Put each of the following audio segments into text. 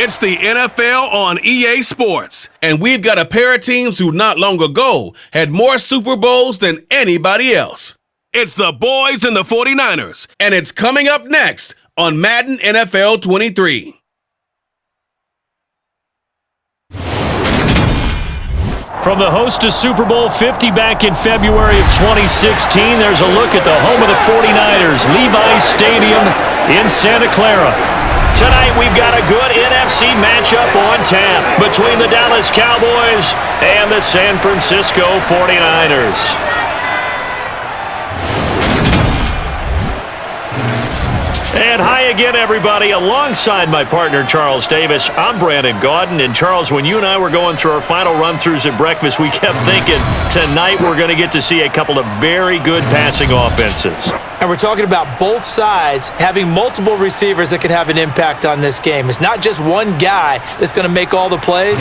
It's the NFL on EA Sports, and we've got a pair of teams who not long ago had more Super Bowls than anybody else. It's the boys and the 49ers, and it's coming up next on Madden NFL 23. From the host to Super Bowl 50 back in February of 2016, there's a look at the home of the 49ers, Levi's Stadium in Santa Clara. Tonight we've got a good NFC matchup on tap between the Dallas Cowboys and the San Francisco 49ers. And hi again, everybody. Alongside my partner, Charles Davis, I'm Brandon Gaudin. And Charles, when you and I were going through our final run-throughs at breakfast, we kept thinking tonight we're going to get to see a couple of very good passing offenses. And we're talking about both sides having multiple receivers that can have an impact on this game. It's not just one guy that's going to make all the plays.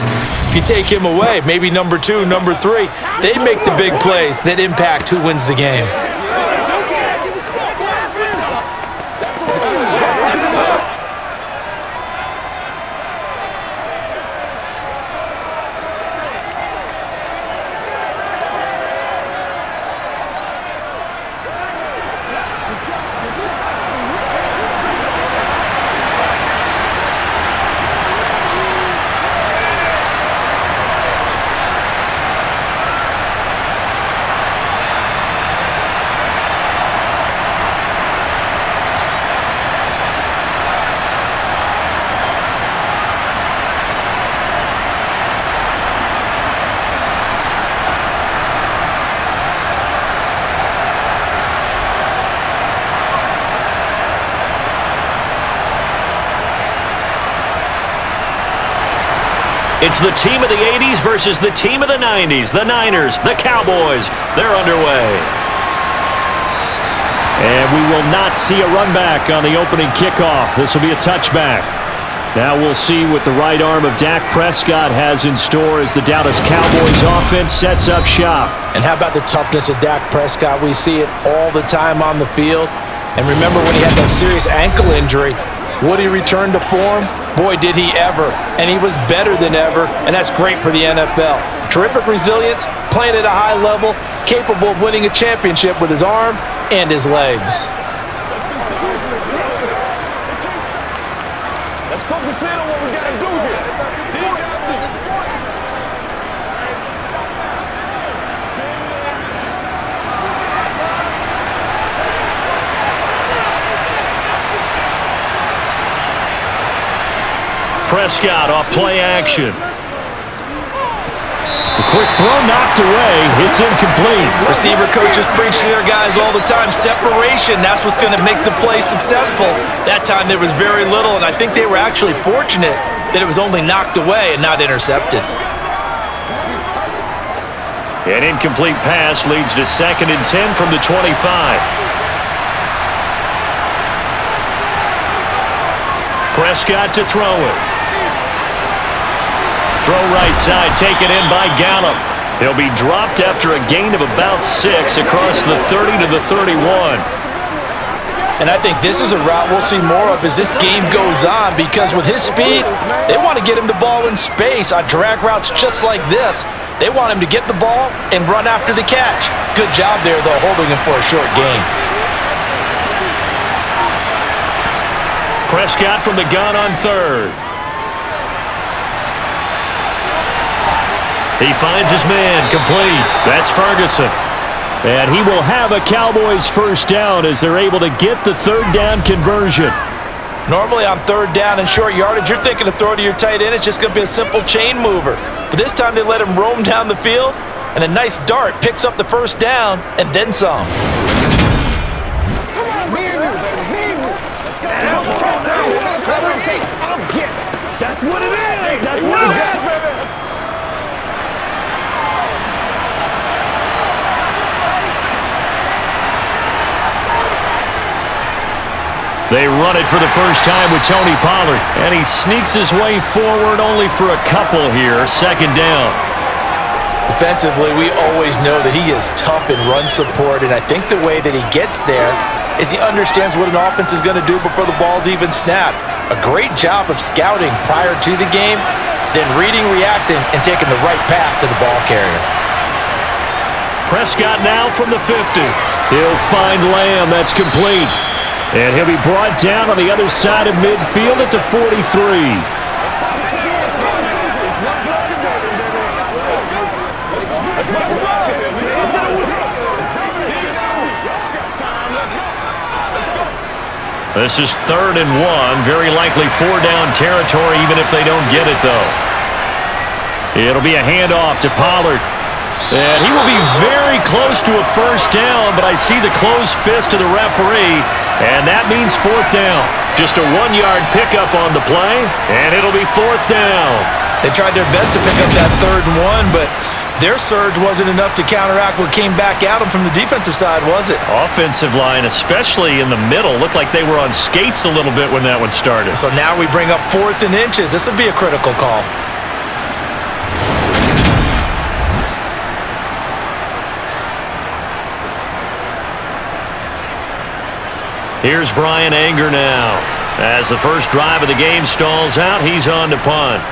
If you take him away, maybe number 2, number 3, they make the big plays that impact who wins the game. It's the team of the 80s versus the team of the 90s. The Niners, the Cowboys, they're underway. And we will not see a run back on the opening kickoff. This will be a touchback. Now we'll see what the right arm of Dak Prescott has in store as the Dallas Cowboys offense sets up shop. And how about the toughness of Dak Prescott? We see it all the time on the field. And remember when he had that serious ankle injury, would he return to form? Boy, did he ever. And he was better than ever, and that's great for the NFL. Terrific resilience, playing at a high level, capable of winning a championship with his arm and his legs. Let's focus in on what we got to do here. Prescott off play action. The quick throw knocked away. It's incomplete. Receiver coaches preach to their guys all the time. Separation, that's what's going to make the play successful. That time there was very little, and I think they were actually fortunate that it was only knocked away and not intercepted. An incomplete pass leads to 2nd and 10 from the 25. Prescott to throw it. Throw right side, taken in by Gallup. He'll be dropped after a gain of about 6 across the 30 to the 31. And I think this is a route we'll see more of as this game goes on, because with his speed, they want to get him the ball in space on drag routes just like this. They want him to get the ball and run after the catch. Good job there, though, holding him for a short gain. Prescott from the gun on 3rd. He finds his man, complete. That's Ferguson. And he will have a Cowboys first down as they're able to get the 3rd down conversion. Normally on 3rd down and short yardage, you're thinking to throw to your tight end. It's just going to be a simple chain mover. But this time they let him roam down the field, and a nice dart picks up the first down and then some. That's what it is. That's what it is, baby. They run it for the first time with Tony Pollard, and he sneaks his way forward only for a couple here. 2nd down. Defensively, we always know that he is tough in run support, and I think the way that he gets there is he understands what an offense is going to do before the ball's even snapped. A great job of scouting prior to the game, then reading, reacting, and taking the right path to the ball carrier. Prescott now from the 50. He'll find Lamb. That's complete. And he'll be brought down on the other side of midfield at the 43. This is 3rd and 1. Very likely 4-down territory, even if they don't get it, though. It'll be a handoff to Pollard. And he will be very close to a first down, but I see the closed fist of the referee, and that means 4th down. Just a 1-yard pickup on the play, and it'll be 4th down. They tried their best to pick up that 3rd and 1, but their surge wasn't enough to counteract what came back at them from the defensive side, was it? Offensive line, especially in the middle, looked like they were on skates a little bit when that one started. So now we bring up 4th and inches. This would be a critical call. Here's Brian Anger now. As the first drive of the game stalls out, he's on to punt.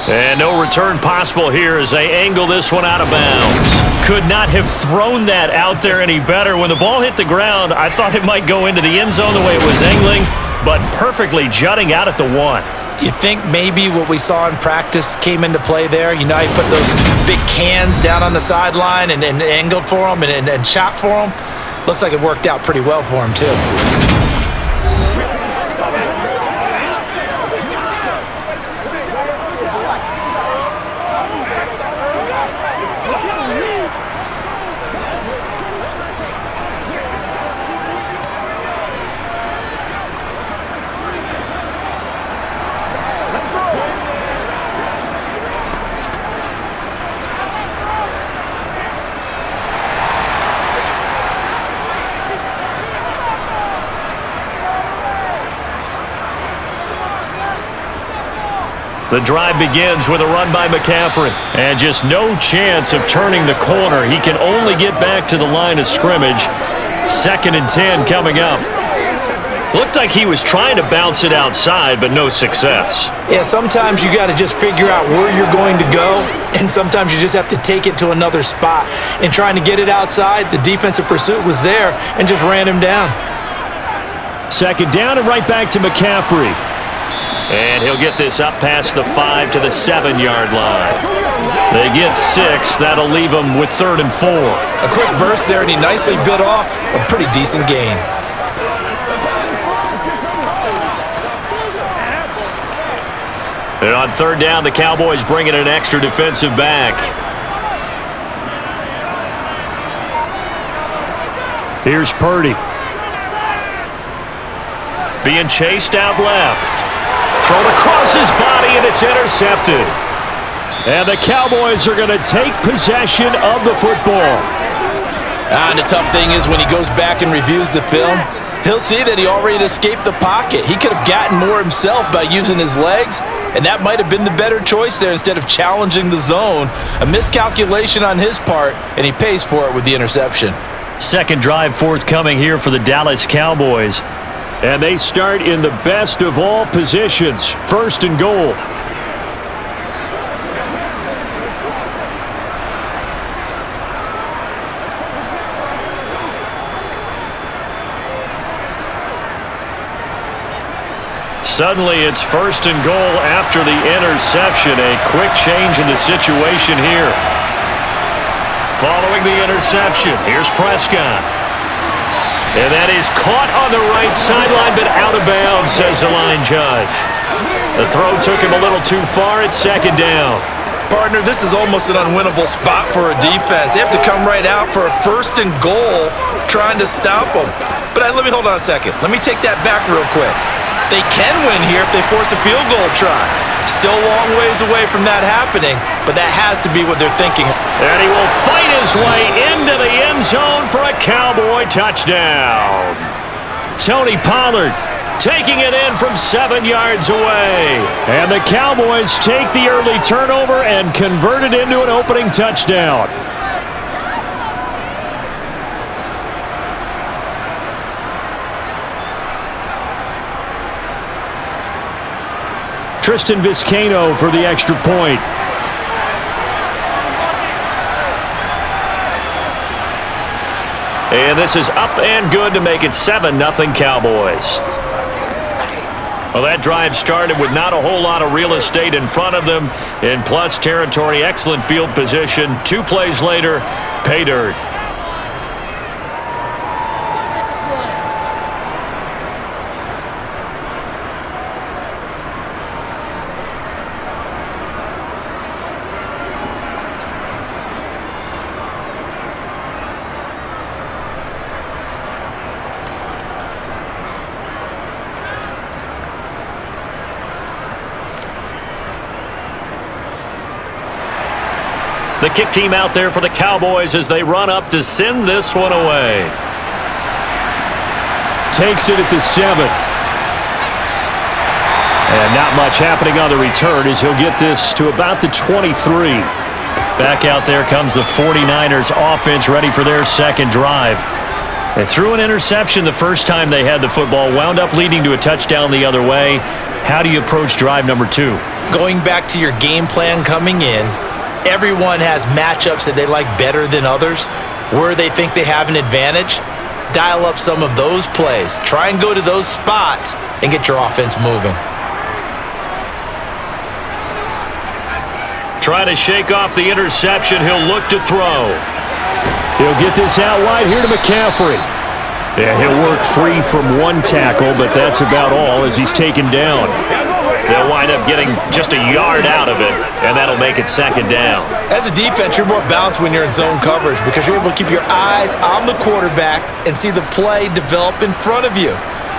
And no return possible here as they angle this one out of bounds. Could not have thrown that out there any better. When the ball hit the ground, I thought it might go into the end zone the way it was angling, but perfectly jutting out at the 1. You think maybe what we saw in practice came into play there? You know, he put those big cans down on the sideline and angled for them and shot for them. Looks like it worked out pretty well for him, too. The drive begins with a run by McCaffrey. And just no chance of turning the corner. He can only get back to the line of scrimmage. 2nd and 10 coming up. Looked like he was trying to bounce it outside, but no success. Yeah, sometimes you got to just figure out where you're going to go, and sometimes you just have to take it to another spot. And trying to get it outside, the defensive pursuit was there and just ran him down. 2nd down and right back to McCaffrey. And he'll get this up past the 5 to the 7-yard line. They get 6. That'll leave them with 3rd and 4. A quick burst there, and he nicely bit off a pretty decent gain. And on 3rd down, the Cowboys bring in an extra defensive back. Here's Purdy. Being chased out left. Thrown across his body, and it's intercepted. And the Cowboys are going to take possession of the football. And the tough thing is when he goes back and reviews the film, he'll see that he already escaped the pocket. He could have gotten more himself by using his legs, and that might have been the better choice there instead of challenging the zone. A miscalculation on his part, and he pays for it with the interception. 2nd drive forthcoming here for the Dallas Cowboys. And they start in the best of all positions. 1st and goal. Suddenly it's 1st and goal after the interception. A quick change in the situation here. Following the interception, here's Prescott. And that is caught on the right sideline, but out of bounds, says the line judge. The throw took him a little too far. It's 2nd down. Partner, this is almost an unwinnable spot for a defense. They have to come right out for a 1st and goal trying to stop them. But let me hold on a second. Let me take that back real quick. They can win here if they force a field goal try. Still a long ways away from that happening, but that has to be what they're thinking. And he will fight his way into the end zone for a Cowboy touchdown. Tony Pollard taking it in from 7 yards away. And the Cowboys take the early turnover and convert it into an opening touchdown. Tristan Vizcaino for the extra point. And this is up and good to make it 7-0 Cowboys. Well, that drive started with not a whole lot of real estate in front of them. In plus territory, excellent field position. 2 plays later, pay dirt. The kick team out there for the Cowboys as they run up to send this one away. Takes it at the 7. And not much happening on the return as he'll get this to about the 23. Back out there comes the 49ers offense ready for their second drive. They threw an interception the first time they had the football, wound up leading to a touchdown the other way. How do you approach drive number 2? Going back to your game plan coming in, everyone has matchups that they like better than others, where they think they have an advantage. Dial up some of those plays. Try and go to those spots and get your offense moving. Try to shake off the interception. He'll look to throw. He'll get this out wide here to McCaffrey. Yeah, he'll work free from one tackle, but that's about all as he's taken down. They'll wind up getting just a yard out of it, and that'll make it second down. As a defense, you're more balanced when you're in zone coverage because you're able to keep your eyes on the quarterback and see the play develop in front of you.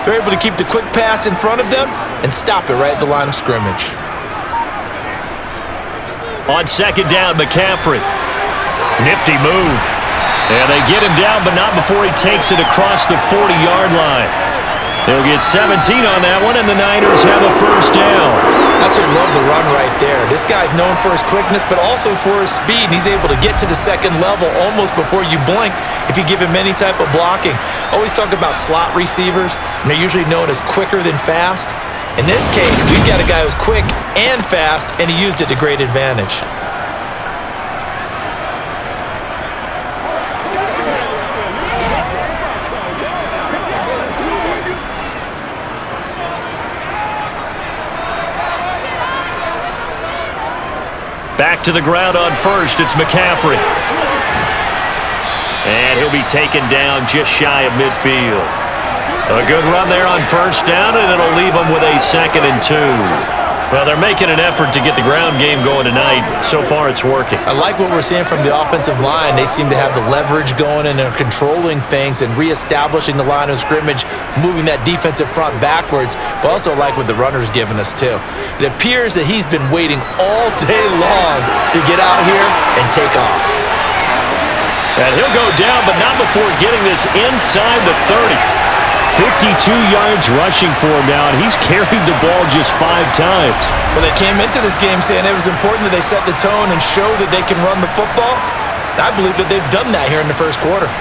They're able to keep the quick pass in front of them and stop it right at the line of scrimmage. On second down, McCaffrey. Nifty move. And they get him down, but not before he takes it across the 40-yard line. They'll get 17 on that one, and the Niners have a first down. Absolutely love the run right there. This guy's known for his quickness, but also for his speed. He's able to get to the second level almost before you blink if you give him any type of blocking. Always talk about slot receivers, and they're usually known as quicker than fast. In this case, we've got a guy who's quick and fast, and he used it to great advantage. Back to the ground on first, it's McCaffrey. And he'll be taken down just shy of midfield. A good run there on first down, and it'll leave them with a 2nd and 2. Well, they're making an effort to get the ground game going tonight. So far, it's working. I like what we're seeing from the offensive line. They seem to have the leverage going, and they're controlling things and reestablishing the line of scrimmage, moving that defensive front backwards, but also like what the runner's giving us, too. It appears that he's been waiting all day long to get out here and take off. And he'll go down, but not before getting this inside the 30. 52 yards rushing for him now, and he's carried the ball just 5 times. Well, they came into this game saying it was important that they set the tone and show that they can run the football. And I believe that they've done that here in the first quarter.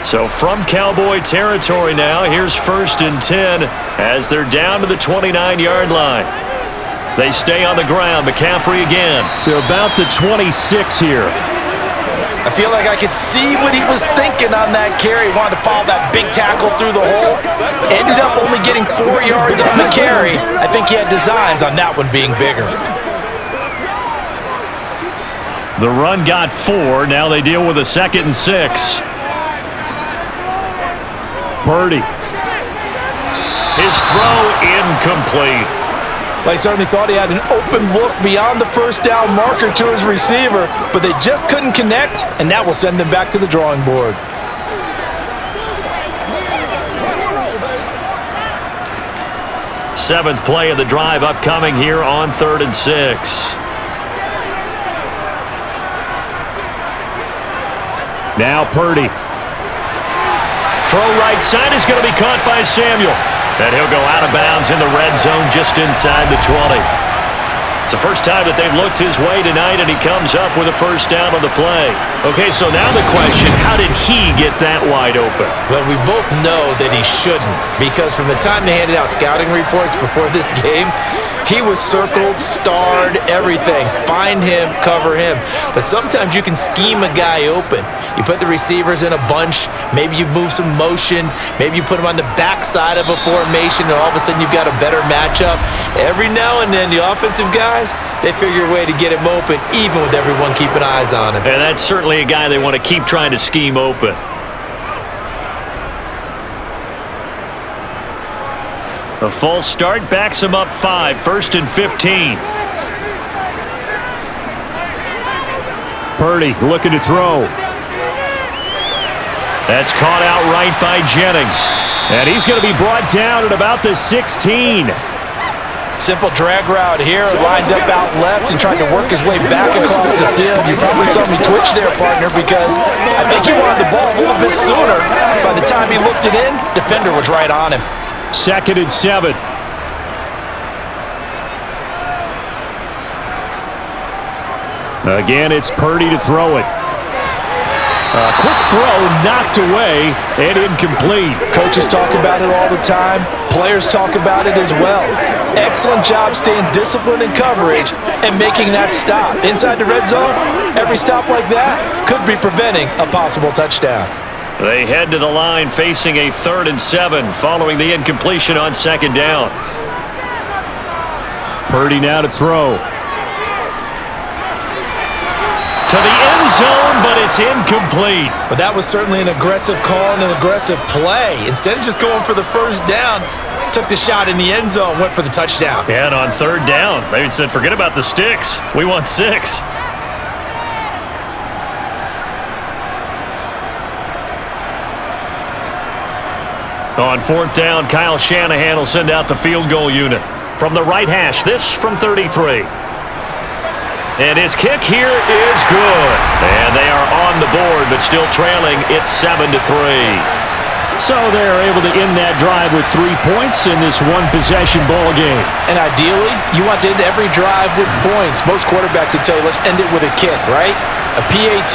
So from Cowboy territory now, here's 1st and 10 as they're down to the 29-yard line. They stay on the ground. McCaffrey again to about the 26 here. I feel like I could see what he was thinking on that carry. He wanted to follow that big tackle through the hole. Ended up only getting 4 yards on the carry. I think he had designs on that one being bigger. The run got 4. Now they deal with a 2nd and 6. Purdy. His throw incomplete. Well, he certainly thought he had an open look beyond the first down marker to his receiver, but they just couldn't connect, and that will send them back to the drawing board. Seventh play of the drive upcoming here on 3rd and 6. Now Purdy. Throw right side is going to be caught by Samuel. And he'll go out of bounds in the red zone just inside the 20. It's the first time that they've looked his way tonight, and he comes up with a first down on the play. Okay, so now the question, how did he get that wide open? Well, we both know that he shouldn't, because from the time they handed out scouting reports before this game, he was circled, starred, everything. Find him, cover him. But sometimes you can scheme a guy open. You put the receivers in a bunch. Maybe you move some motion. Maybe you put him on the backside of a formation, and all of a sudden you've got a better matchup. Every now and then, the offensive guys, they figure a way to get him open, even with everyone keeping eyes on him. And that's certainly a guy they want to keep trying to scheme open. A false start backs him up 5, 1st and 15. Purdy looking to throw. That's caught out right by Jennings. And he's going to be brought down at about the 16. Simple drag route here, lined up out left and trying to work his way back across the field. You probably saw me twitch there, partner, because I think he wanted the ball a little bit sooner. By the time he looked it in, defender was right on him. 2nd and 7. Again, it's Purdy to throw it. A quick throw knocked away and incomplete. Coaches talk about it all the time. Players talk about it as well. Excellent job staying disciplined in coverage and making that stop. Inside the red zone, every stop like that could be preventing a possible touchdown. They head to the line facing a 3rd and 7 following the incompletion on 2nd down. Purdy now to throw. To the end zone, but it's incomplete. But that was certainly an aggressive call and an aggressive play. Instead of just going for the first down, took the shot in the end zone, went for the touchdown. Yeah, and on 3rd down, they said, forget about the sticks. We want 6. On 4th down, Kyle Shanahan will send out the field goal unit. From the right hash, this from 33. And his kick here is good. And they are on the board, but still trailing. It's 7-3. So they're able to end that drive with 3 points in this one-possession ball game. And ideally, you want to end every drive with points. Most quarterbacks would tell you, let's end it with a kick, right? A PAT,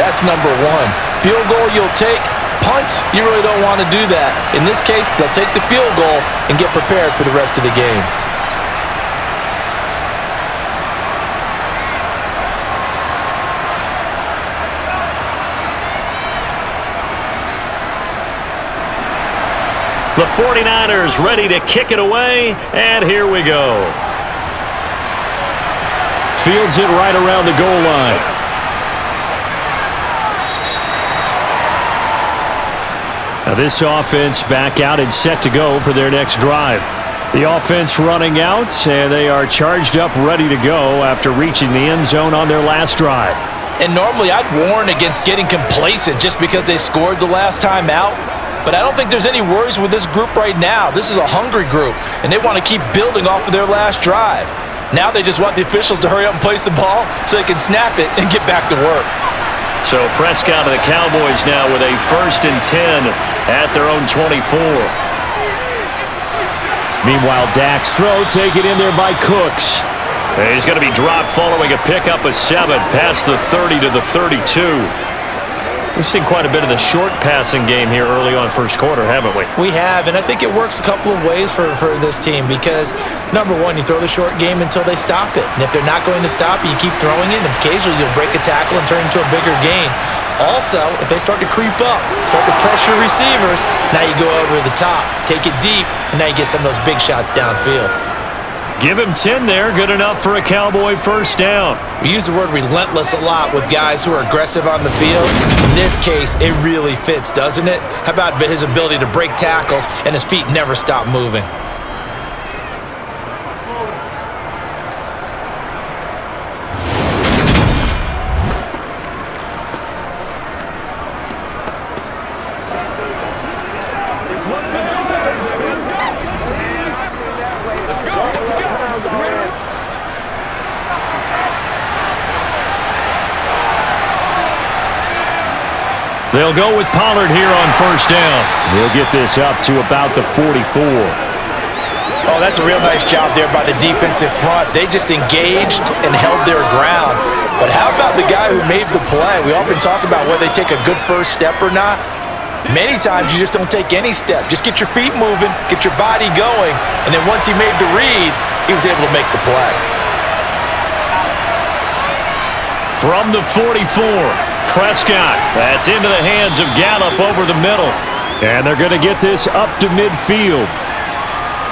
that's number 1. Field goal you'll take. Punts, you really don't want to do that. In this case, they'll take the field goal and get prepared for the rest of the game. The 49ers ready to kick it away, and here we go. Fields it right around the goal line. Now this offense back out and set to go for their next drive. The offense running out, and they are charged up, ready to go after reaching the end zone on their last drive. And normally I'd warn against getting complacent just because they scored the last time out. But I don't think there's any worries with this group right now. This is a hungry group, and they want to keep building off of their last drive. Now they just want the officials to hurry up and place the ball so they can snap it and get back to work. So Prescott and the Cowboys now with a 1st and 10 at their own 24. Meanwhile, Dak's throw taken in there by Cooks. And he's going to be dropped following a pickup of 7 past the 30 to the 32. We've seen quite a bit of the short passing game here early on first quarter, haven't we? We have, and I think it works a couple of ways for this team because, number 1, you throw the short game until they stop it. And if they're not going to stop it, you keep throwing it, and occasionally you'll break a tackle and turn into a bigger gain. Also, if they start to creep up, start to pressure receivers, now you go over the top, take it deep, and now you get some of those big shots downfield. Give him 10 there, good enough for a Cowboy first down. We use the word relentless a lot with guys who are aggressive on the field. In this case, it really fits, doesn't it? How about his ability to break tackles and his feet never stop moving? They'll go with Pollard here on first down. He'll get this up to about the 44. Oh, that's a real nice job there by the defensive front. They just engaged and held their ground. But how about the guy who made the play? We often talk about whether they take a good first step or not. Many times you just don't take any step. Just get your feet moving, get your body going, and then once he made the read, he was able to make the play. From the 44, Prescott. That's into the hands of Gallup over the middle. And they're going to get this up to midfield.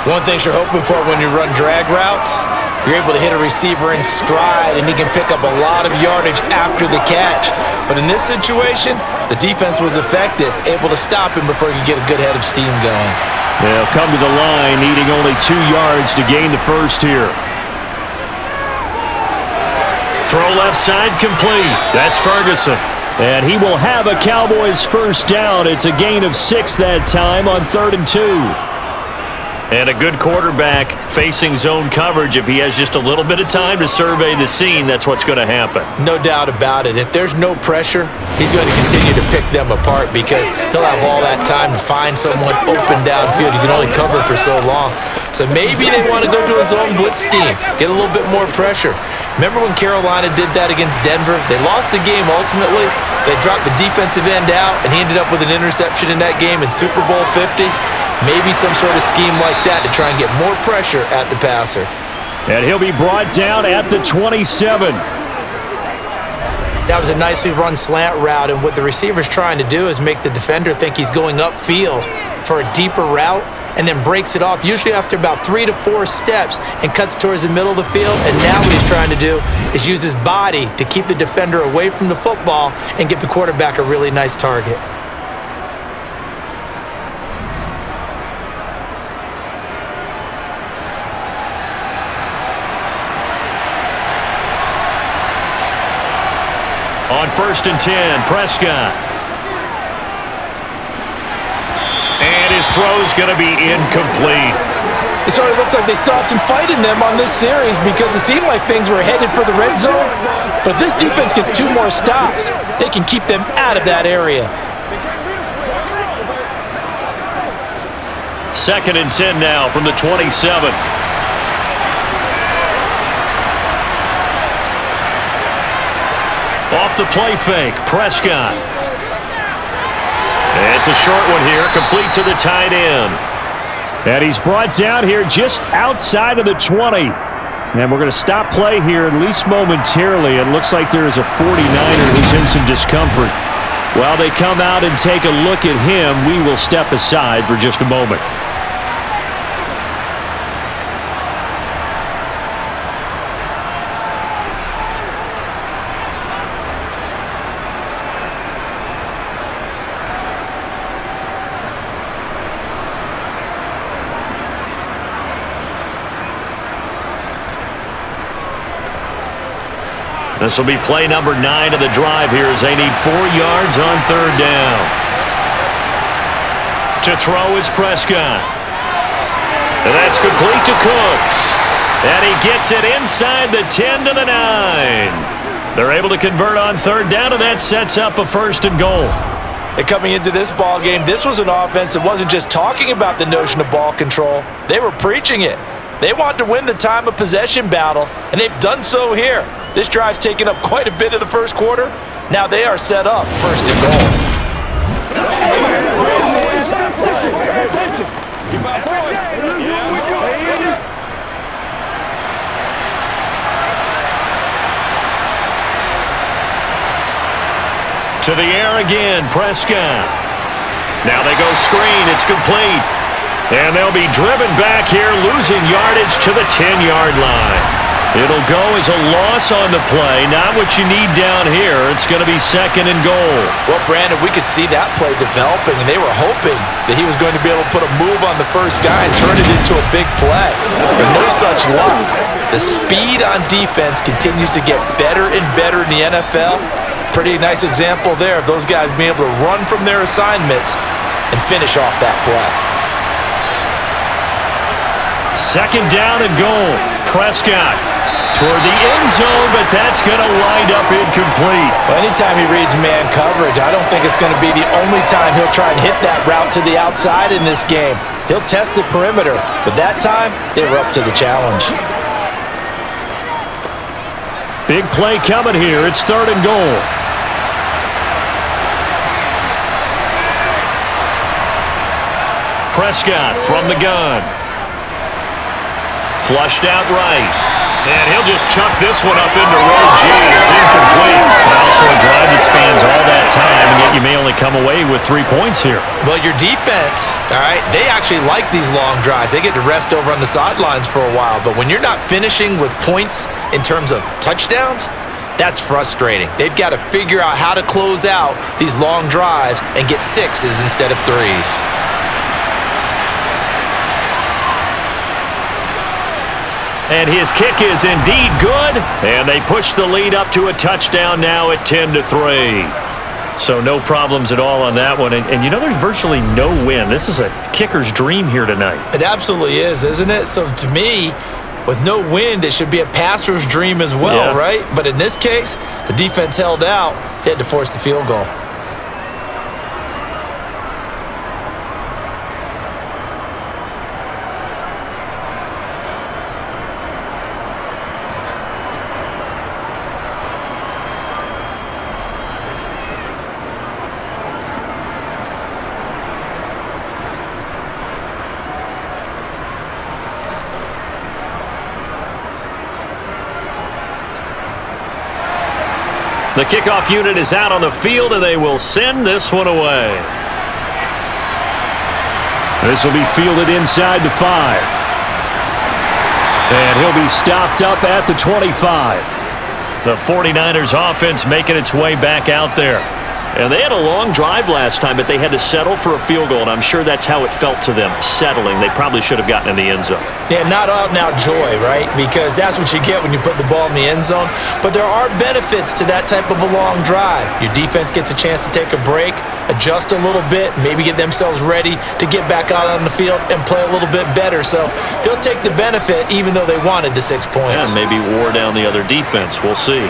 One thing you're hoping for when you run drag routes, you're able to hit a receiver in stride, and he can pick up a lot of yardage after the catch. But in this situation, the defense was effective, able to stop him before he could get a good head of steam going. They'll come to the line, needing only 2 yards to gain the first here. Throw left side complete. That's Ferguson. And he will have a Cowboys first down. It's a gain of 6 that time on 3rd and 2. And a good quarterback facing zone coverage. If he has just a little bit of time to survey the scene, that's what's going to happen. No doubt about it. If there's no pressure, he's going to continue to pick them apart because he'll have all that time to find someone open downfield. You can only cover for so long. So maybe they want to go to a zone blitz scheme, get a little bit more pressure. Remember when Carolina did that against Denver? They lost the game ultimately. They dropped the defensive end out, and he ended up with an interception in that game in Super Bowl 50. Maybe some sort of scheme like that to try and get more pressure at the passer. And he'll be brought down at the 27. That was a nicely run slant route, and what the receiver's trying to do is make the defender think he's going upfield for a deeper route, and then breaks it off, usually after about 3 to 4 steps, and cuts towards the middle of the field. And now what he's trying to do is use his body to keep the defender away from the football and give the quarterback a really nice target. On 1st and 10, Prescott. And his throw's going to be incomplete. It sort of looks like they still have some fight in them on this series because it seemed like things were headed for the red zone. But this defense gets 2 more stops. They can keep them out of that area. 2nd and 10 now from the 27. Off the play fake, Prescott. It's a short one here, complete to the tight end. And he's brought down here just outside of the 20. And we're going to stop play here, at least momentarily. It looks like there is a 49er who's in some discomfort. While they come out and take a look at him, we will step aside for just a moment. This will be play number 9 of the drive here as they need 4 yards on 3rd down. To throw is Prescott. And that's complete to Cooks. And he gets it inside the 10 to the 9. They're able to convert on 3rd down, and that sets up a 1st and goal. And coming into this ball game, this was an offense that wasn't just talking about the notion of ball control. They were preaching it. They want to win the time of possession battle, and they've done so here. This drive's taken up quite a bit of the first quarter. Now they are set up 1st and goal. To the air again, Prescott. Now they go screen, it's complete. And they'll be driven back here, losing yardage to the 10-yard line. It'll go as a loss on the play, not what you need down here. It's going to be 2nd and goal. Well, Brandon, we could see that play developing, and they were hoping that he was going to be able to put a move on the first guy and turn it into a big play. But no such luck. The speed on defense continues to get better and better in the NFL. Pretty nice example there of those guys being able to run from their assignments and finish off that play. 2nd down and goal. Prescott toward the end zone, but that's going to wind up incomplete. Well, anytime he reads man coverage, I don't think it's going to be the only time he'll try and hit that route to the outside in this game. He'll test the perimeter, but that time, they were up to the challenge. Big play coming here. It's 3rd and goal. Prescott from the gun. Flushed out right. And he'll just chuck this one up into row G. It's incomplete. But also a drive that spans all that time, and yet you may only come away with 3 points here. Well, your defense, all right, they actually like these long drives. They get to rest over on the sidelines for a while. But when you're not finishing with points in terms of touchdowns, that's frustrating. They've got to figure out how to close out these long drives and get 6s instead of 3s. And his kick is indeed good, and they push the lead up to a touchdown now at 10-3. So no problems at all on that one. And you know, there's virtually no win. This is a kicker's dream here tonight. It absolutely is, isn't it? So to me, with no wind, it should be a passer's dream as well, right? But in this case, the defense held out. They had to force the field goal. The kickoff unit is out on the field, and they will send this one away. This will be fielded inside the 5. And he'll be stopped up at the 25. The 49ers offense making its way back out there. And they had a long drive last time, but they had to settle for a field goal, and I'm sure that's how it felt to them, settling. They probably should have gotten in the end zone. Yeah, not out-and-out joy, right? Because that's what you get when you put the ball in the end zone. But there are benefits to that type of a long drive. Your defense gets a chance to take a break, adjust a little bit, maybe get themselves ready to get back out on the field and play a little bit better. So they'll take the benefit even though they wanted the 6 points. And maybe wore down the other defense. We'll see.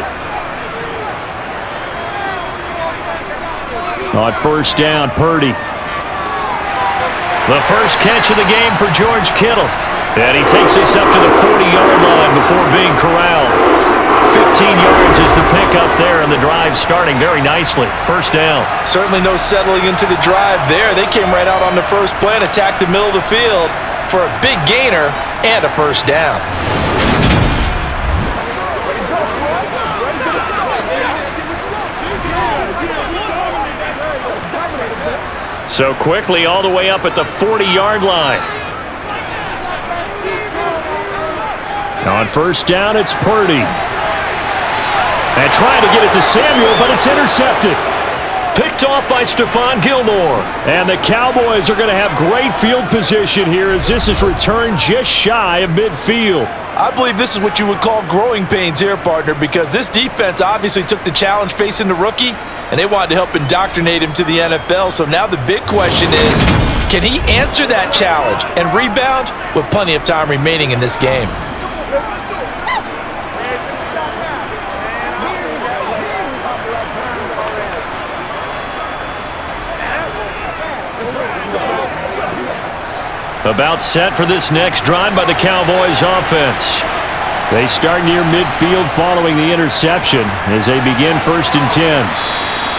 On first down, Purdy. The first catch of the game for George Kittle. And he takes this up to the 40-yard line before being corralled. 15 yards is the pickup there, and the drive starting very nicely. First down. Certainly no settling into the drive there. They came right out on the first play and attacked the middle of the field for a big gainer and a first down. So quickly all the way up at the 40-yard line. On first down, it's Purdy. And trying to get it to Samuel, but it's intercepted. Picked off by Stephon Gilmore. And the Cowboys are going to have great field position here as this is returned just shy of midfield. I believe this is what you would call growing pains here, partner, because this defense obviously took the challenge facing the rookie, and they wanted to help indoctrinate him to the NFL. So now the big question is, can he answer that challenge and rebound with plenty of time remaining in this game? About set for this next drive by the Cowboys offense. They start near midfield following the interception as they begin 1st and 10.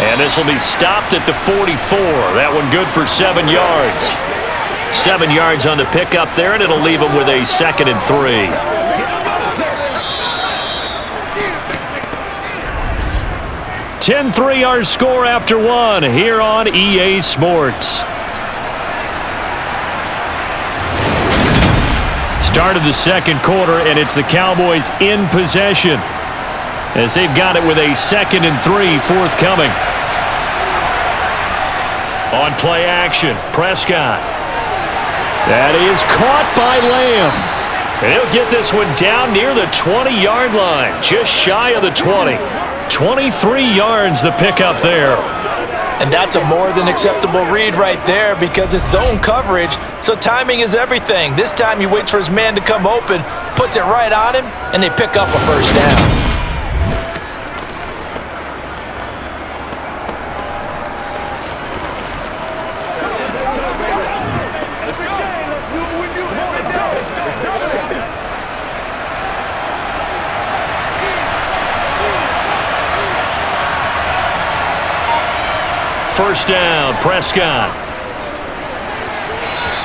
And this will be stopped at the 44. That one good for 7 yards. 7 yards on the pickup there, and it'll leave them with a 2nd and 3. (10-3) our score after one here on EA Sports. Start of the second quarter, and it's the Cowboys in possession as they've got it with a 2nd and 3 forthcoming. On play action, Prescott. That is caught by Lamb. And he'll get this one down near the 20-yard line, just shy of the 20. 23 yards the pickup there. And that's a more than acceptable read right there because it's zone coverage, so timing is everything. This time he waits for his man to come open, puts it right on him, and they pick up a first down. First down, Prescott.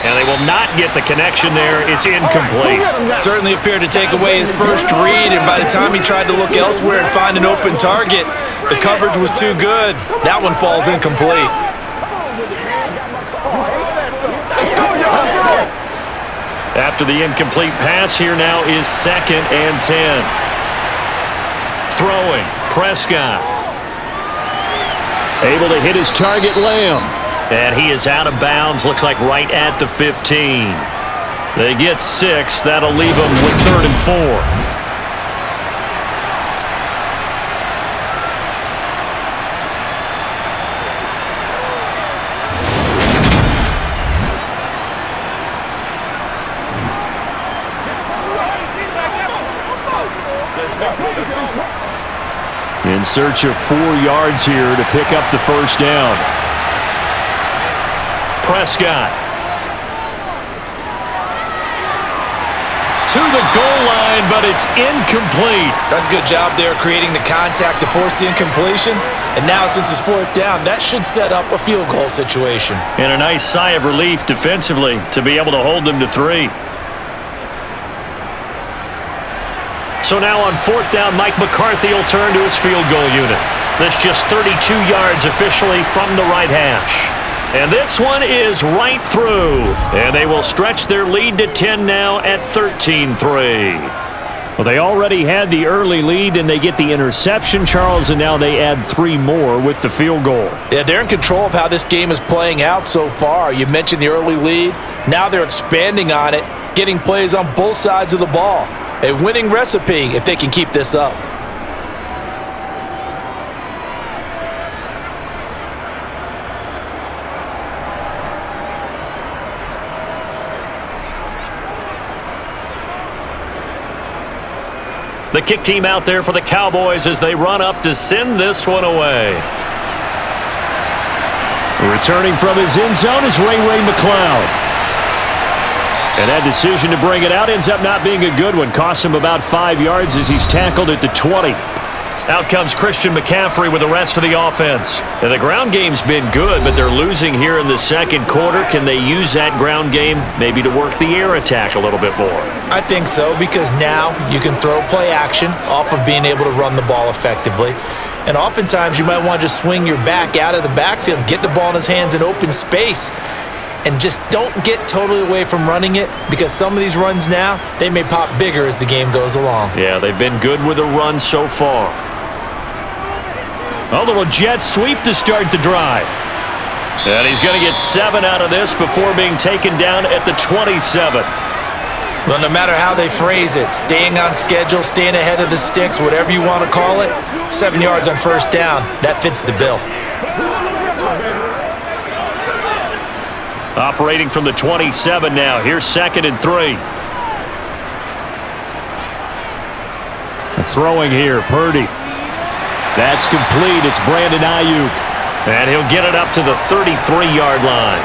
And they will not get the connection there. It's incomplete. Certainly appeared to take away his first read, and by the time he tried to look elsewhere and find an open target, the coverage was too good. That one falls incomplete. After the incomplete pass, here now is 2nd and 10. Throwing, Prescott. Able to hit his target, Lamb. And he is out of bounds, looks like right at the 15. They get 6. That'll leave them with 3rd and 4. In search of 4 yards here to pick up the first down. Prescott. To the goal line, but it's incomplete. That's a good job there creating the contact to force the incompletion. And now since it's 4th down, that should set up a field goal situation. And a nice sigh of relief defensively to be able to hold them to 3. So now on 4th down, Mike McCarthy will turn to his field goal unit. That's just 32 yards officially from the right hash. And this one is right through. And they will stretch their lead to 10 now at 13-3. Well, they already had the early lead, and they get the interception, Charles, and now they add 3 more with the field goal. Yeah, they're in control of how this game is playing out so far. You mentioned the early lead. Now they're expanding on it, getting plays on both sides of the ball. A winning recipe if they can keep this up. The kick team out there for the Cowboys as they run up to send this one away. Returning from his end zone is Ray McCloud. And that decision to bring it out ends up not being a good one. Costs him about 5 yards as he's tackled at the 20. Out comes Christian McCaffrey with the rest of the offense. And the ground game's been good, but they're losing here in the 2nd quarter. Can they use that ground game maybe to work the air attack a little bit more? I think so, because now you can throw play action off of being able to run the ball effectively. And oftentimes you might want to just swing your back out of the backfield and get the ball in his hands in open space. And just don't get totally away from running it, because some of these runs now, they may pop bigger as the game goes along. Yeah, they've been good with a run so far. A little jet sweep to start the drive. And he's going to get 7 out of this before being taken down at the 27. Well, no matter how they phrase it, staying on schedule, staying ahead of the sticks, whatever you want to call it, 7 yards on first down, that fits the bill. Operating from the 27 now. Here's 2nd and 3. Throwing here, Purdy. That's complete. It's Brandon Ayuk. And he'll get it up to the 33-yard line.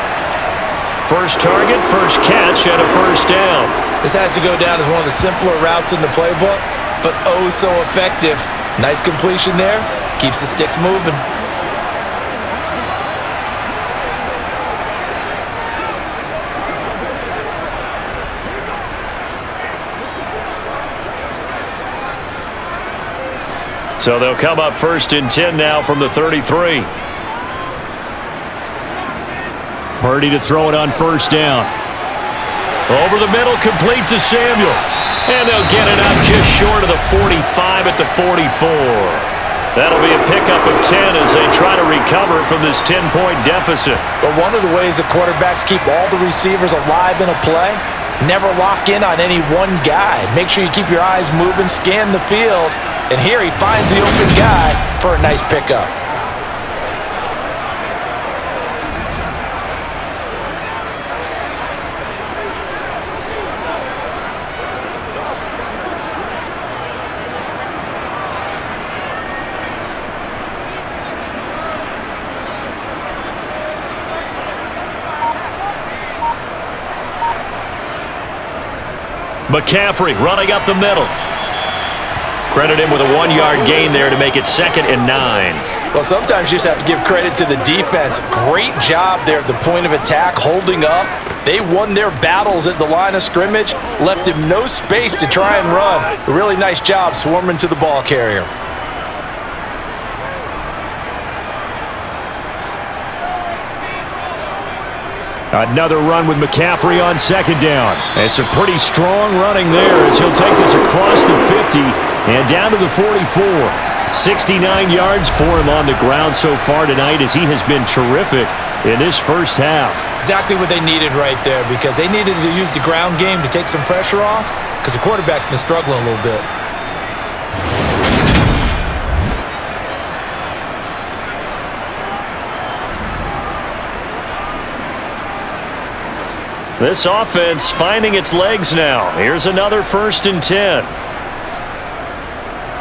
First target, first catch, and a first down. This has to go down as one of the simpler routes in the playbook, but oh so effective. Nice completion there. Keeps the sticks moving. So they'll come up 1st and 10 now from the 33. Purdy to throw it on first down. Over the middle, complete to Samuel. And they'll get it up just short of the 45 at the 44. That'll be a pickup of 10 as they try to recover from this 10-point deficit. But one of the ways the quarterbacks keep all the receivers alive in a play, never lock in on any one guy. Make sure you keep your eyes moving, scan the field. And here he finds the open guy for a nice pickup. McCaffrey running up the middle. Credit him with a 1-yard gain there to make it 2nd and 9. Well, sometimes you just have to give credit to the defense. Great job there at the point of attack, holding up. They won their battles at the line of scrimmage, left him no space to try and run. A really nice job swarming to the ball carrier. Another run with McCaffrey on 2nd down. And some pretty strong running there as he'll take this across the 50 and down to the 44. 69 yards for him on the ground so far tonight as he has been terrific in this first half. Exactly what they needed right there, because they needed to use the ground game to take some pressure off, because the quarterback's been struggling a little bit. This offense finding its legs now. Here's another 1st and 10.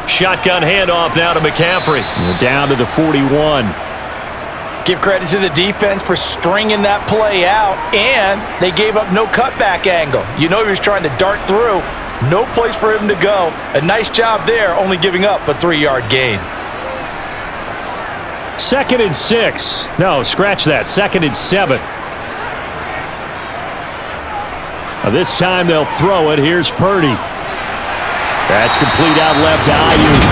Shotgun handoff now to McCaffrey. Down to the 41. Give credit to the defense for stringing that play out, and they gave up no cutback angle. You know he was trying to dart through. No place for him to go. A nice job there, only giving up a 3-yard gain. 2nd and 6. No, scratch that. 2nd and 7. This time they'll throw it. Here's Purdy. That's complete out left to Ayuk.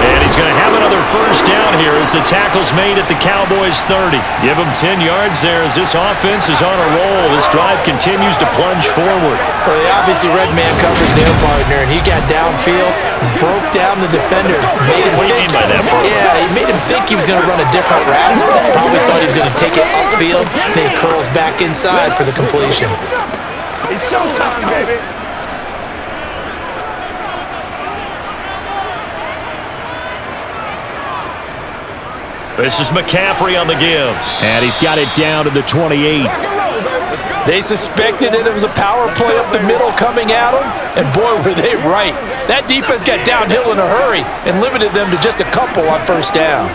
And he's going to have another 1st down here as the tackle's made at the Cowboys 30. Give him 10 yards there as this offense is on a roll. This drive continues to plunge forward. Well, they obviously red man covers their partner, and he got downfield, broke down the defender. What do you mean by that, bro? Yeah, he made him think he was going to run a different route. Probably thought he was going to take it upfield, then he curls back inside for the completion. It's showtime, baby. This is McCaffrey on the give. And he's got it down to the 28. They suspected that it was a power play up the middle coming at them, and boy, were they right. That defense got downhill in a hurry and limited them to just a couple on 1st down.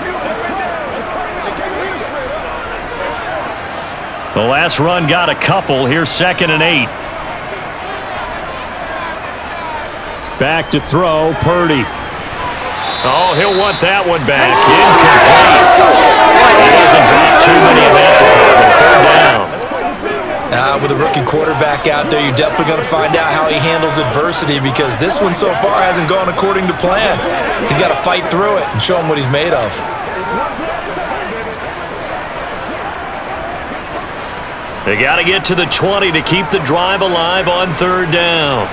The last run got a couple. Here's 2nd and 8. Back to throw, Purdy. Oh, he'll want that one back. Incomplete. He hasn't dropped too many in that department. 3rd down. With a rookie quarterback out there, you're definitely going to find out how he handles adversity, because this one so far hasn't gone according to plan. He's got to fight through it and show him what he's made of. They got to get to the 20 to keep the drive alive on 3rd down.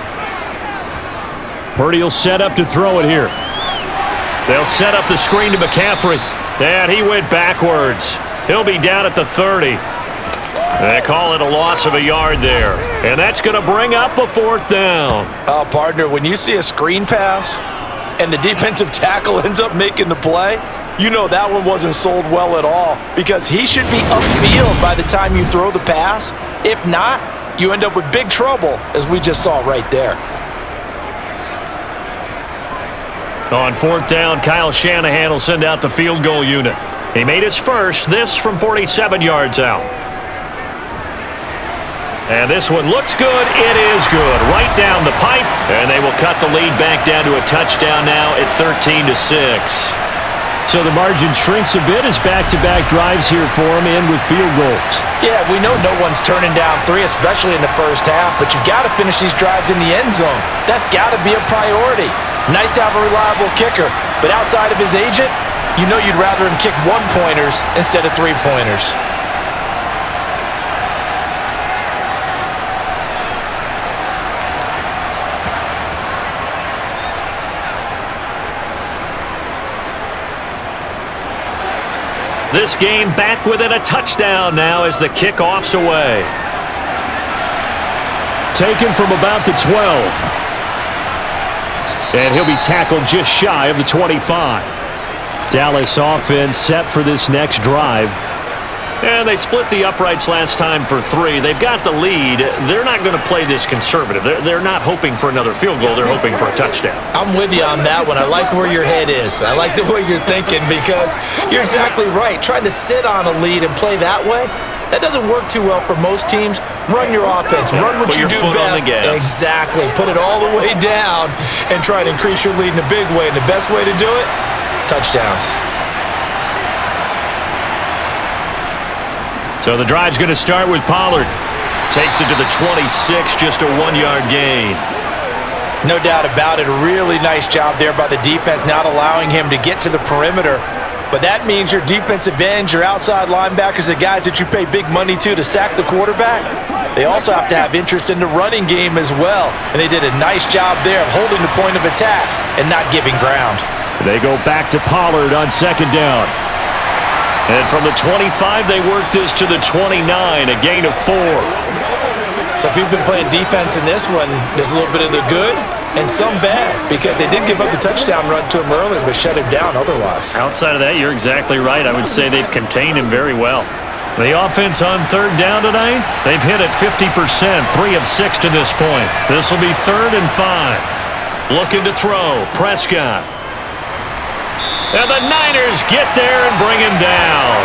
Purdy will set up to throw it here. They'll set up the screen to McCaffrey. And he went backwards. He'll be down at the 30. They call it a loss of a yard there. And that's going to bring up a 4th down. Oh, partner, when you see a screen pass and the defensive tackle ends up making the play, you know that one wasn't sold well at all, because he should be upfield by the time you throw the pass. If not, you end up with big trouble, as we just saw right there. On 4th down, Kyle Shanahan will send out the field goal unit. He made his first, this from 47 yards out. And this one looks good. It is good. Right down the pipe. And they will cut the lead back down to a touchdown now at 13-6. So the margin shrinks a bit as back-to-back drives here for him, and with field goals. Yeah, we know no one's turning down 3, especially in the first half, but you've got to finish these drives in the end zone. That's got to be a priority. Nice to have a reliable kicker, but outside of his agent, you know you'd rather him kick 1-pointers instead of 3-pointers. This game back within a touchdown now as the kickoff's away. Taken from about the 12. And he'll be tackled just shy of the 25. Dallas offense set for this next drive. And they split the uprights last time for 3. They've got the lead. They're not going to play this conservative. They're not hoping for another field goal. They're hoping for a touchdown. I'm with you on that one. I like where your head is. I like the way you're thinking, because you're exactly right. Trying to sit on a lead and play that way, that doesn't work too well for most teams. Run your offense. Run what you do Put your foot on best. the gas. Exactly. Put it all the way down and try to increase your lead in a big way. And the best way to do it, touchdowns. So the drive's going to start with Pollard. Takes it to the 26, just a 1-yard gain. No doubt about it. A really nice job there by the defense, not allowing him to get to the perimeter. But that means your defensive ends, your outside linebackers, the guys that you pay big money to sack the quarterback, they also have to have interest in the running game as well. And they did a nice job there of holding the point of attack and not giving ground. They go back to Pollard on second down. And from the 25, they work this to the 29, a gain of 4. So if you've been playing defense in this one, there's a little bit of the good and some bad, because they did give up the touchdown run to him earlier, but shut him down otherwise. Outside of that, you're exactly right. I would say they've contained him very well. The offense on third down tonight, they've hit it 50%, 3 of 6 to this point. This will be 3rd and 5. Looking to throw, Prescott. And the Niners get there and bring him down.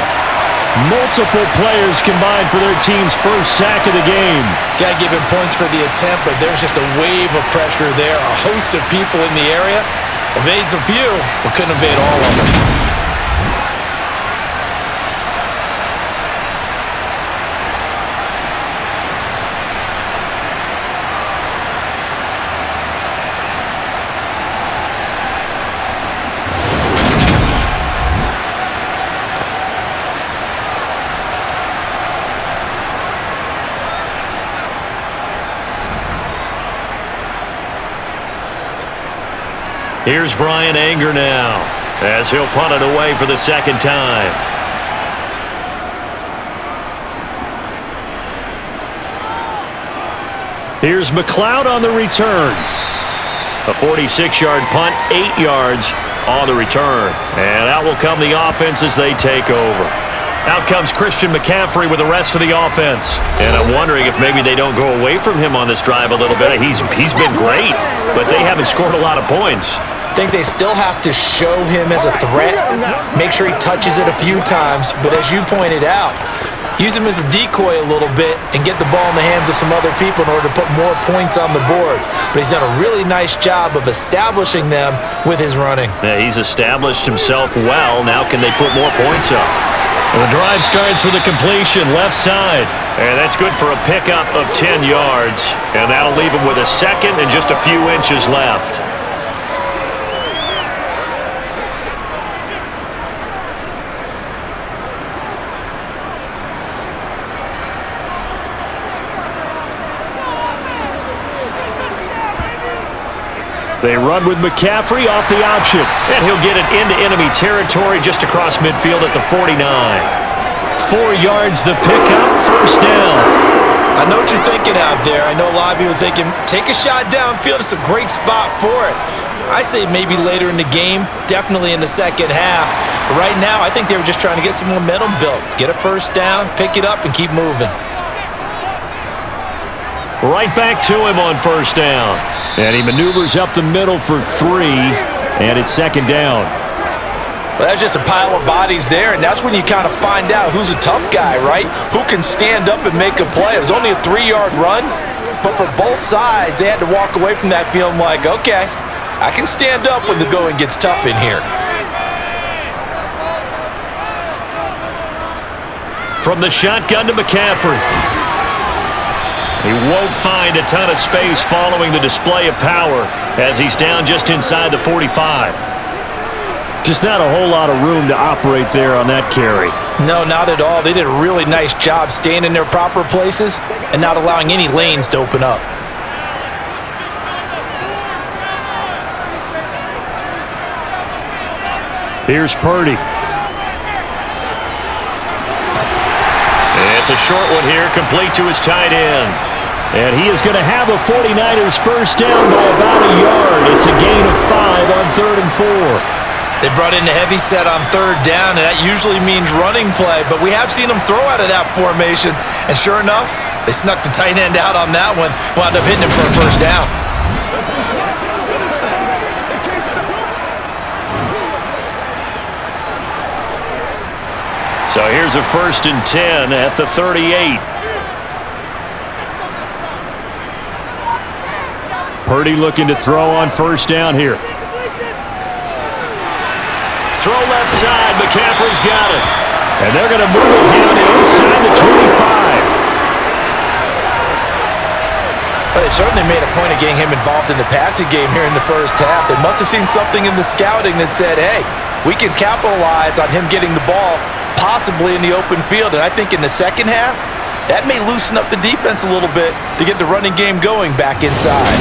Multiple players combined for their team's first sack of the game. Got to give him points for the attempt, but there's just a wave of pressure there. A host of people in the area. Evades a few, but couldn't evade all of them. Here's Brian Anger now, as he'll punt it away for the second time. Here's McLeod on the return. A 46-yard punt, 8 yards on the return. And out will come the offense as they take over. Out comes Christian McCaffrey with the rest of the offense. And I'm wondering if maybe they don't go away from him on this drive a little bit. He's been great, but they haven't scored a lot of points. I think they still have to show him as a threat, make sure he touches it a few times, but as you pointed out, use him as a decoy a little bit and get the ball in the hands of some other people in order to put more points on the board. But he's done a really nice job of establishing them with his running. Yeah, he's established himself well. Now can they put more points up? Well, the drive starts with a completion left side. And that's good for a pickup of 10 yards. And that'll leave him with a second and just a few inches left. They run with McCaffrey off the option. And he'll get it into enemy territory just across midfield at the 49. 4 yards the pickup, first down. I know what you're thinking out there. I know a lot of you are thinking, take a shot downfield. It's a great spot for it. I'd say maybe later in the game, definitely in the second half. But right now, I think they were just trying to get some momentum built. Get a first down, pick it up, and keep moving. Right back to him on first down. And he maneuvers up the middle for 3, and it's second down. Well, that's just a pile of bodies there, and that's when you kind of find out who's a tough guy, right? Who can stand up and make a play. It was only a 3-yard run, but for both sides, they had to walk away from that feeling like, okay, I can stand up when the going gets tough in here. From the shotgun to McCaffrey. He won't find a ton of space following the display of power as he's down just inside the 45. Just not a whole lot of room to operate there on that carry. No, not at all. They did a really nice job staying in their proper places and not allowing any lanes to open up. Here's Purdy. It's a short one here, complete to his tight end. And he is going to have a 49ers first down by about a yard. It's a gain of 5 on 3rd and 4. They brought in the heavy set on third down, and that usually means running play, but we have seen them throw out of that formation, and sure enough, they snuck the tight end out on that one, wound up hitting him for a first down. So here's a 1st and 10 at the 38. Purdy looking to throw on first down here. Throw left side. McCaffrey's got it. And they're going to move it down inside the 25. But they certainly made a point of getting him involved in the passing game here in the first half. They must have seen something in the scouting that said, hey, we can capitalize on him getting the ball possibly in the open field. And I think in the second half, that may loosen up the defense a little bit to get the running game going back inside.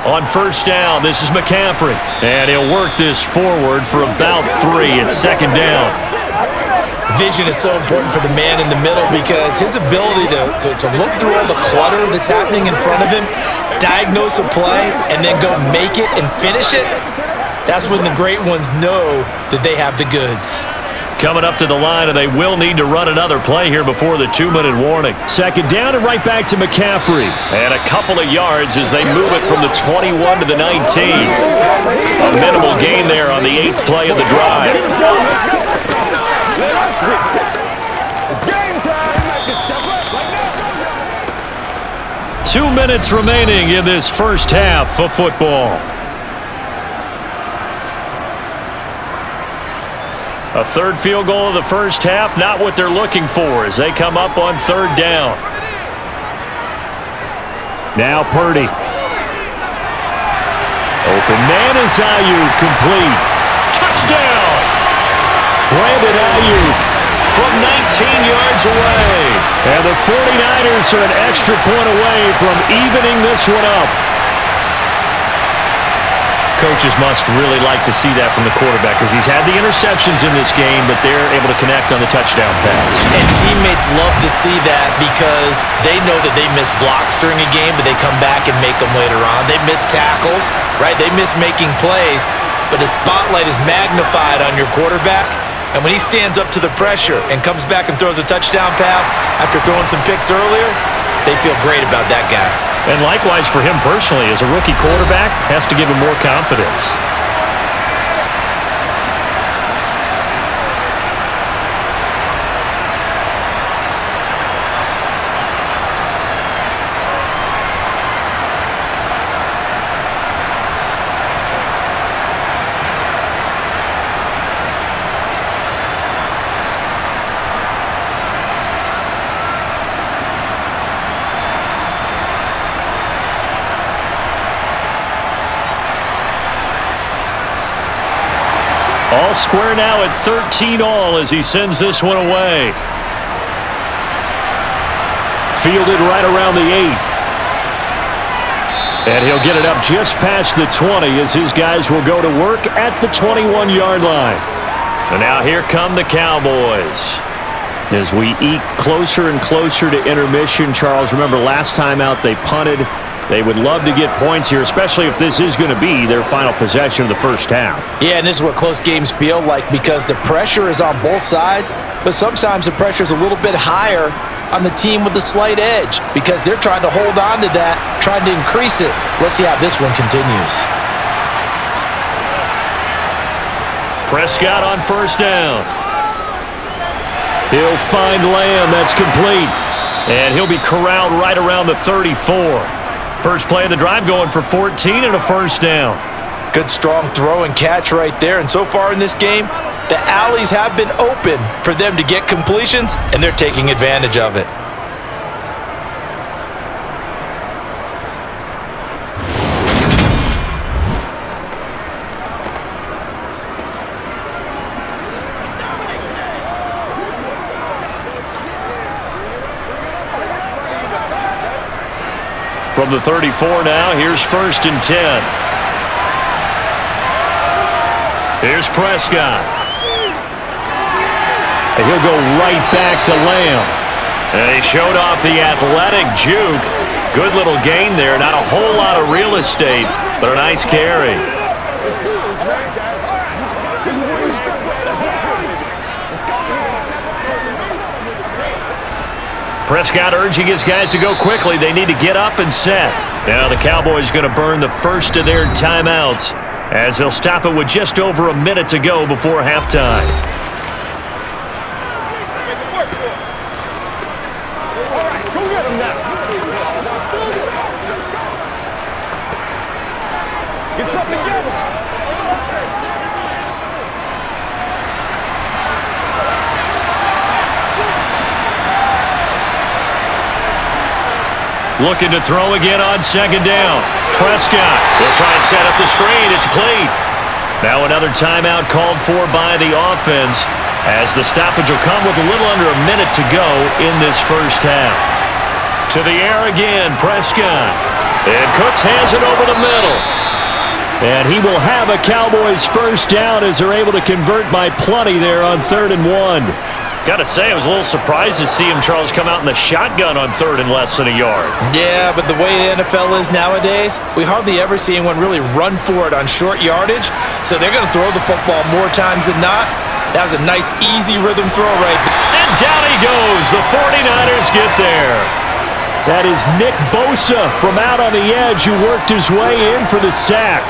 On first down, this is McCaffrey. And he'll work this forward for about 3 at second down. Vision is so important for the man in the middle because his ability to look through all the clutter that's happening in front of him, diagnose a play, and then go make it and finish it, that's when the great ones know that they have the goods. Coming up to the line, and they will need to run another play here before the 2-minute warning. Second down and right back to McCaffrey. And a couple of yards as they move it from the 21 to the 19. A minimal gain there on the 8th play of the drive. Let's go. It's game time. 2 minutes remaining in this first half of football. A third field goal of the first half, not what they're looking for as they come up on third down. Now Purdy. Open man is Ayuk, complete. Touchdown! Brandon Ayuk from 19 yards away. And the 49ers are an extra point away from evening this one up. Coaches must really like to see that from the quarterback because he's had the interceptions in this game, but they're able to connect on the touchdown pass. And teammates love to see that because they know that they miss blocks during a game, but they come back and make them later on. They miss tackles, right? They miss making plays, but the spotlight is magnified on your quarterback. And when he stands up to the pressure and comes back and throws a touchdown pass after throwing some picks earlier, they feel great about that guy. And likewise for him personally, as a rookie quarterback, has to give him more confidence. All square now at 13 all as he sends this one away. Fielded right around the 8. And he'll get it up just past the 20 as his guys will go to work at the 21-yard line. And now here come the Cowboys. As we eke closer and closer to intermission, Charles, remember last time out they punted. They would love to get points here, especially if this is going to be their final possession of the first half. Yeah, and this is what close games feel like because the pressure is on both sides, but sometimes the pressure is a little bit higher on the team with the slight edge because they're trying to hold on to that, trying to increase it. Let's see how this one continues. Prescott on first down. He'll find Lamb. That's complete. And he'll be corralled right around the 34. First play of the drive going for 14 and a first down. Good strong throw and catch right there. And so far in this game, the alleys have been open for them to get completions, and they're taking advantage of it. From the 34 now, here's 1st and 10. Here's Prescott. And he'll go right back to Lamb. And he showed off the athletic juke. Good little gain there. Not a whole lot of real estate, but a nice carry. Prescott urging his guys to go quickly. They need to get up and set. Now the Cowboys going to burn the first of their timeouts as they'll stop it with just over a minute to go before halftime. Get something together. Looking to throw again on second down. Prescott will try and set up the screen. It's complete. Now another timeout called for by the offense as the stoppage will come with a little under a minute to go in this first half. To the air again, Prescott. And Cooks has it over the middle. And he will have a Cowboys first down as they're able to convert by plenty there on 3rd and 1. Got to say, I was a little surprised to see him, Charles, come out in the shotgun on 3rd and less than a yard. Yeah, but the way the NFL is nowadays, we hardly ever see anyone really run for it on short yardage, so they're going to throw the football more times than not. That was a nice, easy rhythm throw right there. And down he goes. The 49ers get there. That is Nick Bosa from out on the edge who worked his way in for the sack.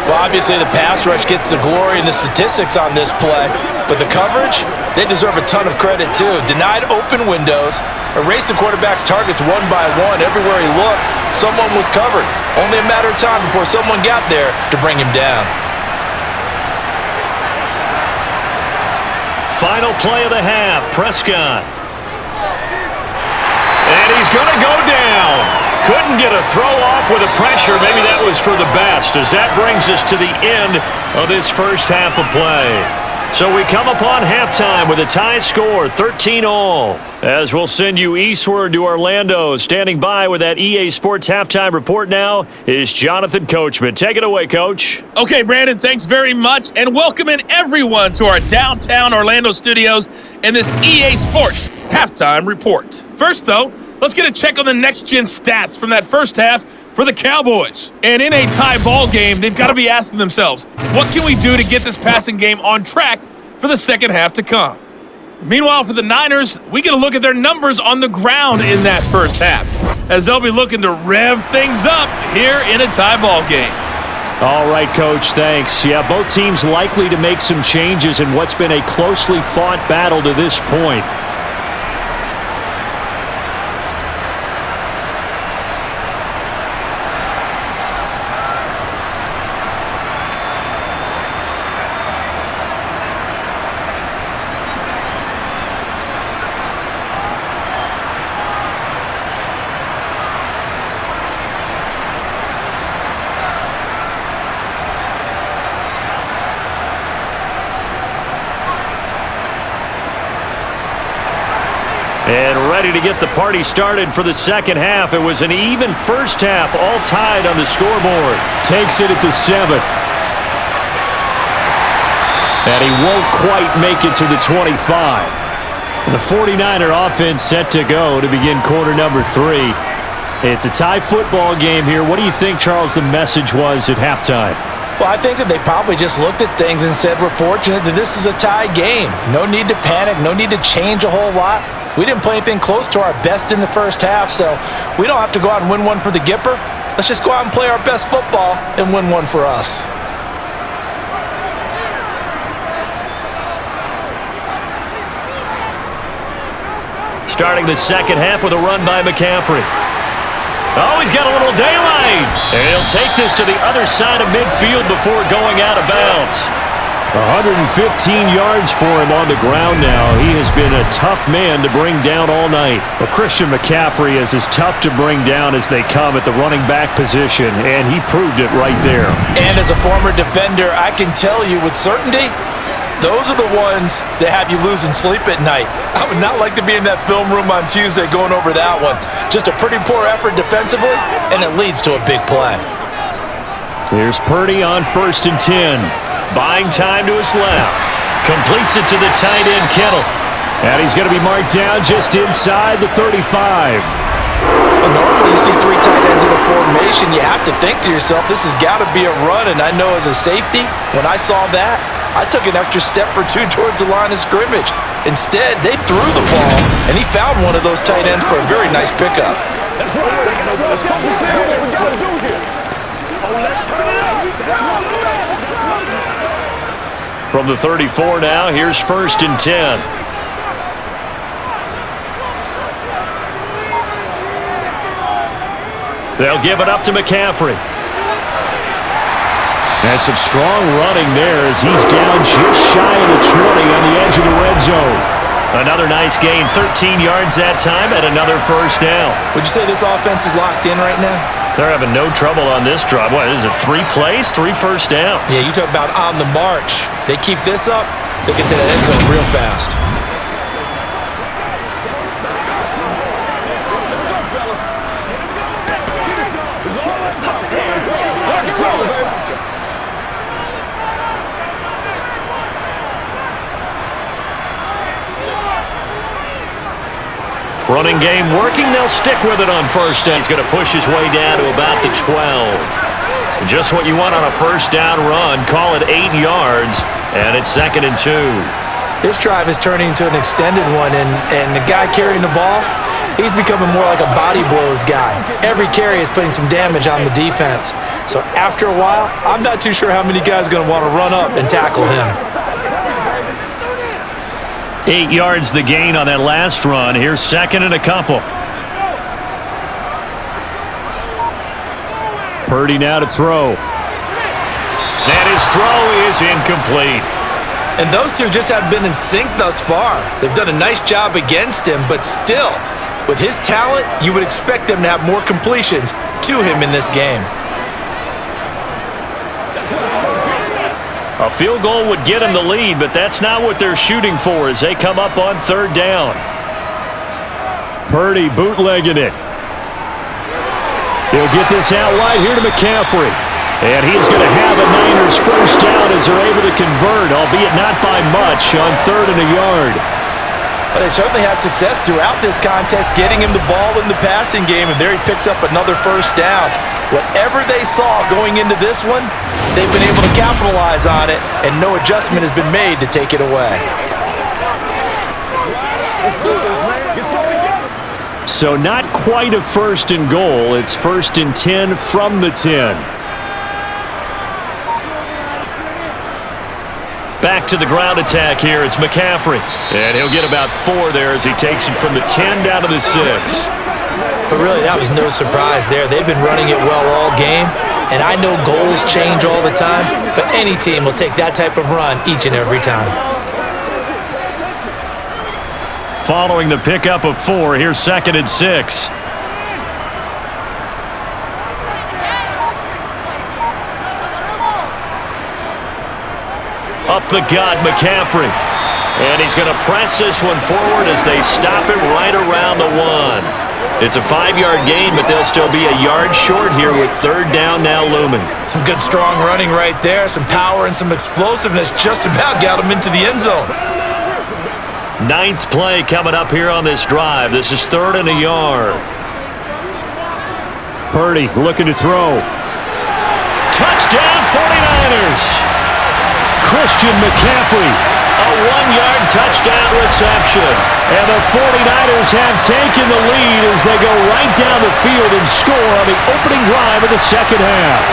Well, obviously the pass rush gets the glory and the statistics on this play, but the coverage, they deserve a ton of credit too. Denied open windows, erased the quarterback's targets one by one. Everywhere he looked, someone was covered. Only a matter of time before someone got there to bring him down. Final play of the half, Prescott. And he's going to go down. Couldn't get a throw off with the pressure. Maybe that was for the best, as that brings us to the end of this first half of play. So we come upon halftime with a tie score, 13-all. As we'll send you eastward to Orlando. Standing by with that EA Sports halftime report now is Jonathan Coachman. Take it away, Coach. Okay, Brandon, thanks very much, and welcoming everyone to our downtown Orlando studios in this EA Sports halftime report. First, though, let's get a check on the next-gen stats from that first half for the Cowboys. And in a tie ball game, they've got to be asking themselves, what can we do to get this passing game on track for the second half to come? Meanwhile, for the Niners, we get a look at their numbers on the ground in that first half, as they'll be looking to rev things up here in a tie ball game. All right, Coach, thanks. Yeah, both teams likely to make some changes in what's been a closely fought battle to this point. And ready to get the party started for the second half. It was an even first half, all tied on the scoreboard. Takes it at the 7. And he won't quite make it to the 25. The 49er offense set to go to begin quarter number 3. It's a tie football game here. What do you think, Charles, the message was at halftime? Well, I think that they probably just looked at things and said, we're fortunate that this is a tie game. No need to panic, no need to change a whole lot. We didn't play anything close to our best in the first half, so we don't have to go out and win one for the Gipper. Let's just go out and play our best football and win one for us. Starting the second half with a run by McCaffrey. Oh, he's got a little daylight. And he'll take this to the other side of midfield before going out of bounds. 115 yards for him on the ground now. He has been a tough man to bring down all night. Well, Christian McCaffrey is as tough to bring down as they come at the running back position, and he proved it right there. And as a former defender, I can tell you with certainty, those are the ones that have you losing sleep at night. I would not like to be in that film room on Tuesday going over that one. Just a pretty poor effort defensively, and it leads to a big play. Here's Purdy on 1st and 10. Buying time to his left. Completes it to the tight end, Kittle. And he's going to be marked down just inside the 35. Well, normally you see 3 tight ends in a formation, you have to think to yourself, this has got to be a run. And I know as a safety, when I saw that, I took an extra step or 2 towards the line of scrimmage. Instead, they threw the ball, and he found one of those tight ends for a very nice pickup. That's right. Let's focus in on what we got to do here. Oh, let's turn it up. From the 34 now, here's 1st and 10. They'll give it up to McCaffrey. And some strong running there as he's down just shy of the 20 on the edge of the red zone. Another nice gain, 13 yards that time, and another 1st down. Would you say this offense is locked in right now? They're having no trouble on this drive. What is it, 3 plays, 3 first downs? Yeah, you talk about on the march. They keep this up, they get to the end zone real fast. Running game working. They'll stick with it on 1st down. He's going to push his way down to about the 12. Just what you want on a 1st down run. Call it 8 yards, and it's 2nd and 2. This drive is turning into an extended one, and the guy carrying the ball, he's becoming more like a body blows guy. Every carry is putting some damage on the defense. So after a while, I'm not too sure how many guys are going to want to run up and tackle him. 8 yards the gain on that last run. Here's 2nd and a couple. Purdy now to throw. And his throw is incomplete. And those two just haven't been in sync thus far. They've done a nice job against him, but still, with his talent, you would expect them to have more completions to him in this game. A field goal would get him the lead, but that's not what they're shooting for as they come up on 3rd down. Purdy bootlegging it. He'll get this out wide here to McCaffrey. And he's going to have a Niners 1st down as they're able to convert, albeit not by much, on 3rd and a yard. But they certainly had success throughout this contest, getting him the ball in the passing game, and there he picks up another 1st down. Whatever they saw going into this one, they've been able to capitalize on it, and no adjustment has been made to take it away. So not quite a 1st and goal. It's 1st and 10 from the 10. Back to the ground attack here. It's McCaffrey. And he'll get about 4 there as he takes it from the 10 down to the 6. But really, that was no surprise there. They've been running it well all game. And I know goals change all the time, but any team will take that type of run each and every time. Following the pickup of 4, here's 2nd and 6. Up the gut, McCaffrey. And he's going to press this one forward as they stop it right around the 1. It's a 5-yard gain, but they'll still be a yard short here with 3rd down now looming. Some good strong running right there. Some power and some explosiveness just about got him into the end zone. 9th play coming up here on this drive. This is 3rd and a yard. Purdy looking to throw. Touchdown 49ers. Christian McCaffrey. A 1-yard touchdown reception. And the 49ers have taken the lead as they go right down the field and score on the opening drive of the 2nd half.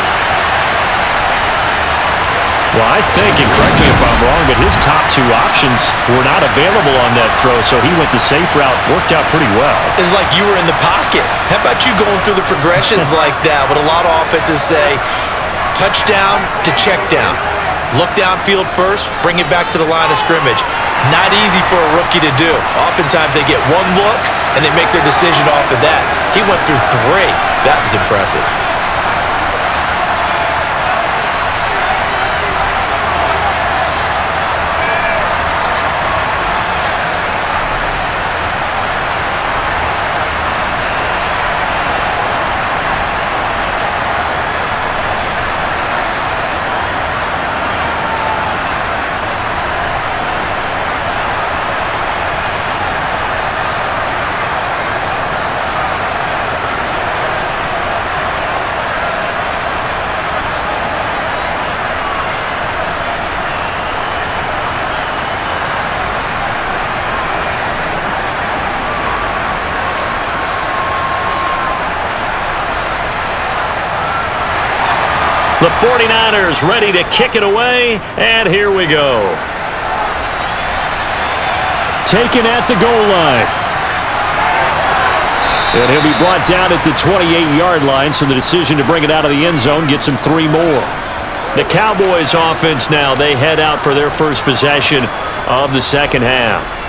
Well, I think, and correct me if I'm wrong, but his top 2 options were not available on that throw, so he went the safe route, worked out pretty well. It was like you were in the pocket. How about you going through the progressions like that? What a lot of offenses say, touchdown to check down. Look downfield first, bring it back to the line of scrimmage. Not easy for a rookie to do. Oftentimes they get 1 look, and they make their decision off of that. He went through 3. That was impressive. The 49ers ready to kick it away, and here we go. Taken at the goal line. And he'll be brought down at the 28-yard line, so the decision to bring it out of the end zone gets him 3 more. The Cowboys offense now, they head out for their first possession of the second half.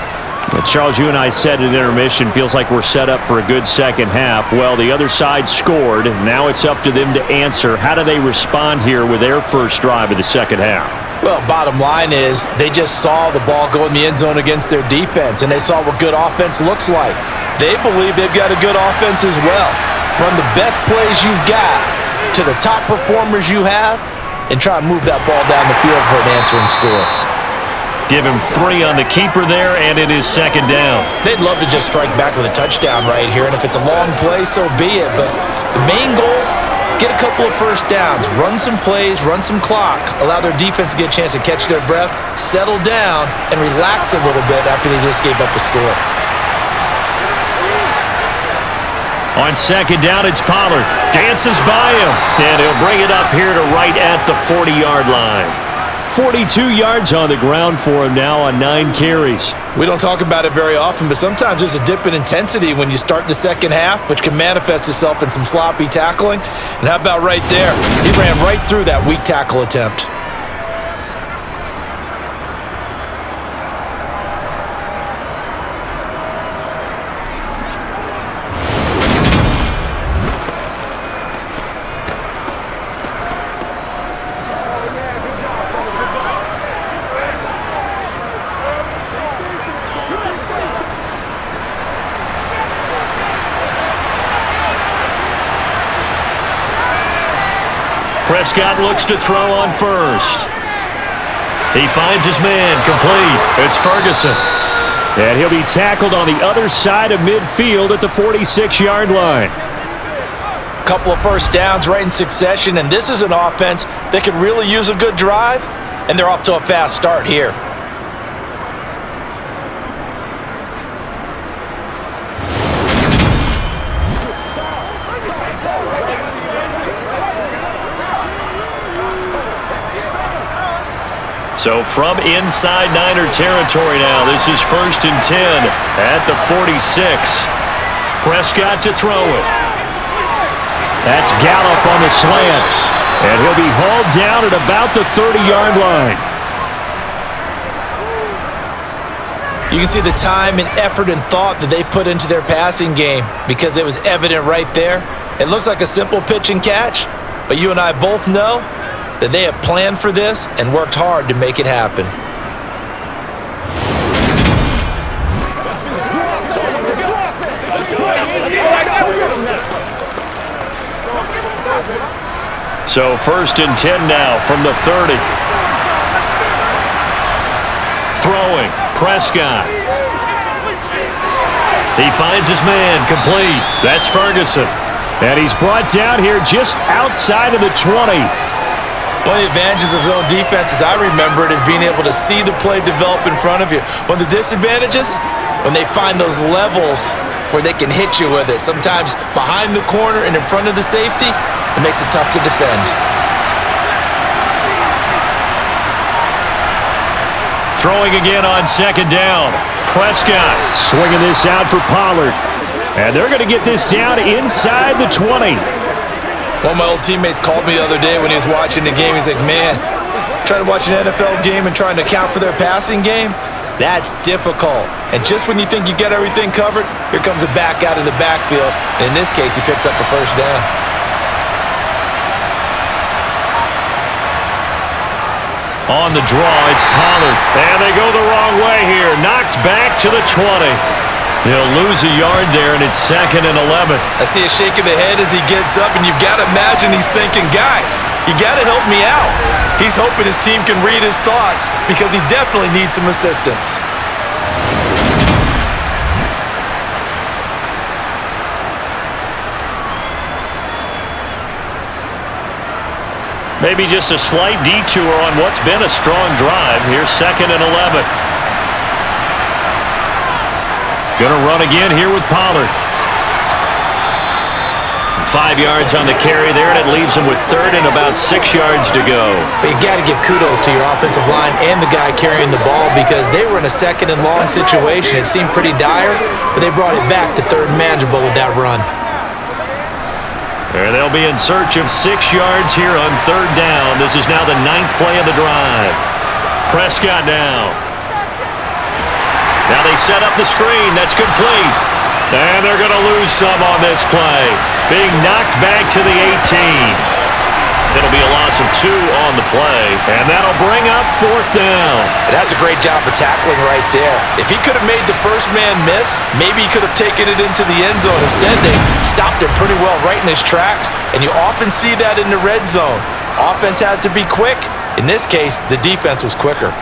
Well, Charles, you and I said at intermission, feels like we're set up for a good second half. Well, the other side scored. Now it's up to them to answer. How do they respond here with their first drive of the second half? Well, bottom line is they just saw the ball go in the end zone against their defense, and they saw what good offense looks like. They believe they've got a good offense as well. Run the best plays you've got to the top performers you have and try and move that ball down the field for an answering score. Give him 3 on the keeper there, and it is second down. They'd love to just strike back with a touchdown right here, and if it's a long play, so be it. But the main goal, get a couple of first downs, run some plays, run some clock, allow their defense to get a chance to catch their breath, settle down, and relax a little bit after they just gave up a score. On second down, it's Pollard. Dances by him, and he'll bring it up here to right at the 40-yard line. 42 yards on the ground for him now on 9 carries. We don't talk about it very often, but sometimes there's a dip in intensity when you start the second half, which can manifest itself in some sloppy tackling. And how about right there? He ran right through that weak tackle attempt. Prescott looks to throw on first. He finds his man, complete. It's Ferguson. And he'll be tackled on the other side of midfield at the 46-yard line. Couple of first downs right in succession, and this is an offense that could really use a good drive, and they're off to a fast start here. So from inside Niner territory now, this is 1st and 10 at the 46. Prescott to throw it. That's Gallup on the slant. And he'll be hauled down at about the 30-yard line. You can see the time and effort and thought that they put into their passing game because it was evident right there. It looks like a simple pitch and catch, but you and I both know that they have planned for this and worked hard to make it happen. So 1st and 10 now from the 30. Throwing, Prescott. He finds his man, complete. That's Ferguson. And he's brought down here just outside of the 20. One of the advantages of zone defense, as I remember it, is being able to see the play develop in front of you. One of the disadvantages, when they find those levels where they can hit you with it, sometimes behind the corner and in front of the safety, it makes it tough to defend. Throwing again on second down. Prescott swinging this out for Pollard. And they're going to get this down inside the 20. One of my old teammates called me the other day when he was watching the game. He's like, man, trying to watch an NFL game and trying to account for their passing game, that's difficult. And just when you think you get everything covered, here comes a back out of the backfield. And in this case, he picks up the first down. On the draw, it's Pollard. And they go the wrong way here. Knocked back to the 20. He'll lose a yard there, and it's 2nd and 11. I see a shake of the head as he gets up, and you've got to imagine he's thinking, guys, you got to help me out. He's hoping his team can read his thoughts because he definitely needs some assistance. Maybe just a slight detour on what's been a strong drive. Here's 2nd and 11. Going to run again here with Pollard. 5 yards on the carry there, and it leaves them with third and about 6 yards to go. But you got to give kudos to your offensive line and the guy carrying the ball because they were in a second and long situation. It seemed pretty dire, but they brought it back to third and manageable with that run. And they'll be in search of 6 yards here on third down. This is now the 9th play of the drive. Prescott now. Now they set up the screen. That's complete. And they're going to lose some on this play. Being knocked back to the 18. It'll be a loss of 2 on the play. And that'll bring up fourth down. That's a great job of tackling right there. If he could have made the first man miss, maybe he could have taken it into the end zone. Instead, they stopped him pretty well right in his tracks. And you often see that in the red zone. Offense has to be quick. In this case, the defense was quicker.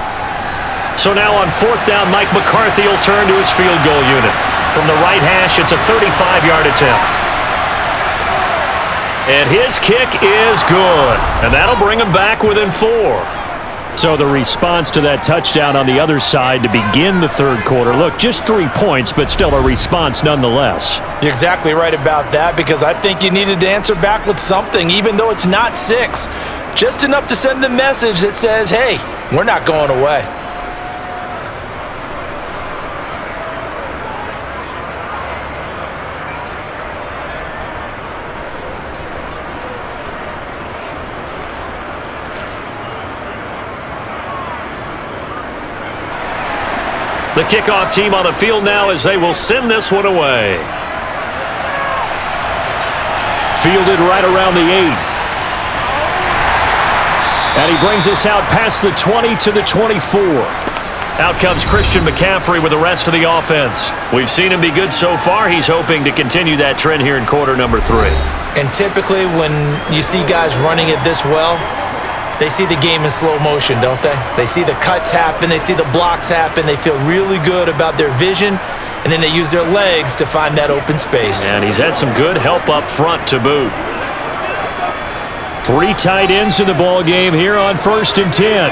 So now on fourth down, Mike McCarthy will turn to his field goal unit. From the right hash, it's a 35-yard attempt. And his kick is good. And that'll bring him back within 4. So the response to that touchdown on the other side to begin the third quarter. Look, just 3 points, but still a response nonetheless. You're exactly right about that because I think you needed to answer back with something, even though it's not 6. Just enough to send the message that says, hey, we're not going away. The kickoff team on the field now as they will send this one away. Fielded right around the 8. And he brings us out past the 20 to the 24. Out comes Christian McCaffrey with the rest of the offense. We've seen him be good so far. He's hoping to continue that trend here in quarter number 3. And typically when you see guys running it this well, they see the game in slow motion, don't they? They see the cuts happen. They see the blocks happen. They feel really good about their vision, and then they use their legs to find that open space. And he's had some good help up front to boot. 3 tight ends in the ball game here on 1st and 10.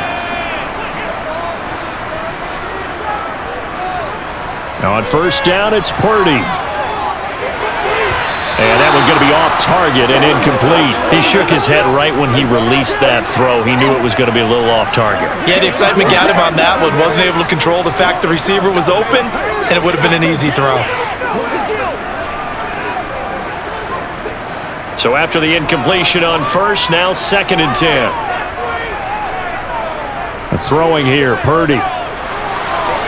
Now on first down, it's Purdy. And that one's going to be off target and incomplete. He shook his head right when he released that throw. He knew it was going to be a little off target. Yeah, the excitement got him on that one. Wasn't able to control the fact the receiver was open, and it would have been an easy throw. So after the incompletion on first, now 2nd and 10. Throwing here, Purdy.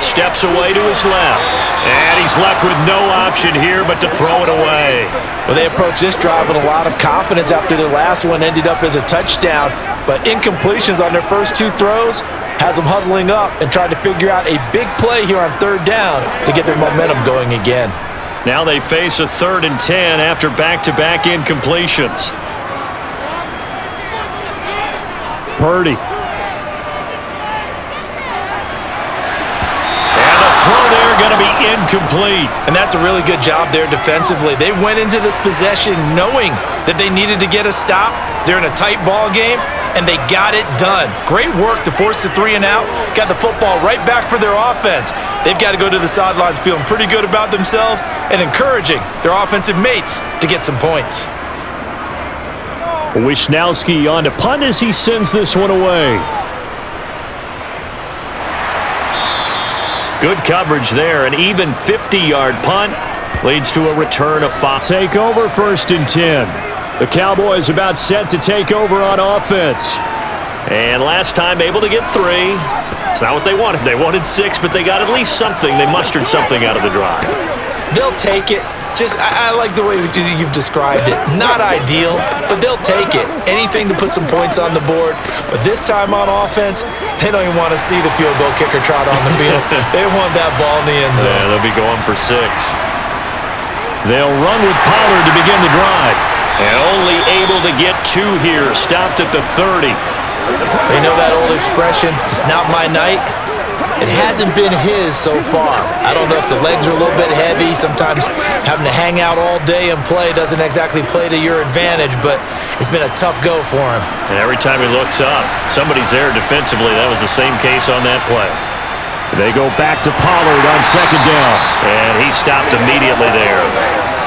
Steps away to his left. And he's left with no option here but to throw it away. Well, they approached this drive with a lot of confidence after their last one ended up as a touchdown. But incompletions on their first 2 throws has them huddling up and trying to figure out a big play here on third down to get their momentum going again. Now they face a 3rd and 10 after back-to-back incompletions. Purdy. Throw there going to be incomplete. And that's a really good job there defensively. They went into this possession knowing that they needed to get a stop. They're in a tight ball game, and they got it done. Great work to force the 3 and out. Got the football right back for their offense. They've got to go to the sidelines feeling pretty good about themselves and encouraging their offensive mates to get some points. Wisnowski on to punt as he sends this one away. Good coverage there. An even 50-yard punt leads to a return of 5. Take over 1st and 10. The Cowboys about set to take over on offense. And last time able to get 3. It's not what they wanted. They wanted 6, but they got at least something. They mustered something out of the drive. They'll take it. I like the way you've described it. Not ideal, but they'll take it. Anything to put some points on the board. But this time on offense, they don't even want to see the field goal kicker trot on the field. They want that ball in the end zone. Yeah, they'll be going for 6. They'll run with Pollard to begin the drive. And only able to get 2 here. Stopped at the 30. You know that old expression, it's not my night. It hasn't been his so far. I don't know if the legs are a little bit heavy. Sometimes having to hang out all day and play doesn't exactly play to your advantage, but it's been a tough go for him. And every time he looks up, somebody's there defensively. That was the same case on that play. They go back to Pollard on 2nd down. And he stopped immediately there.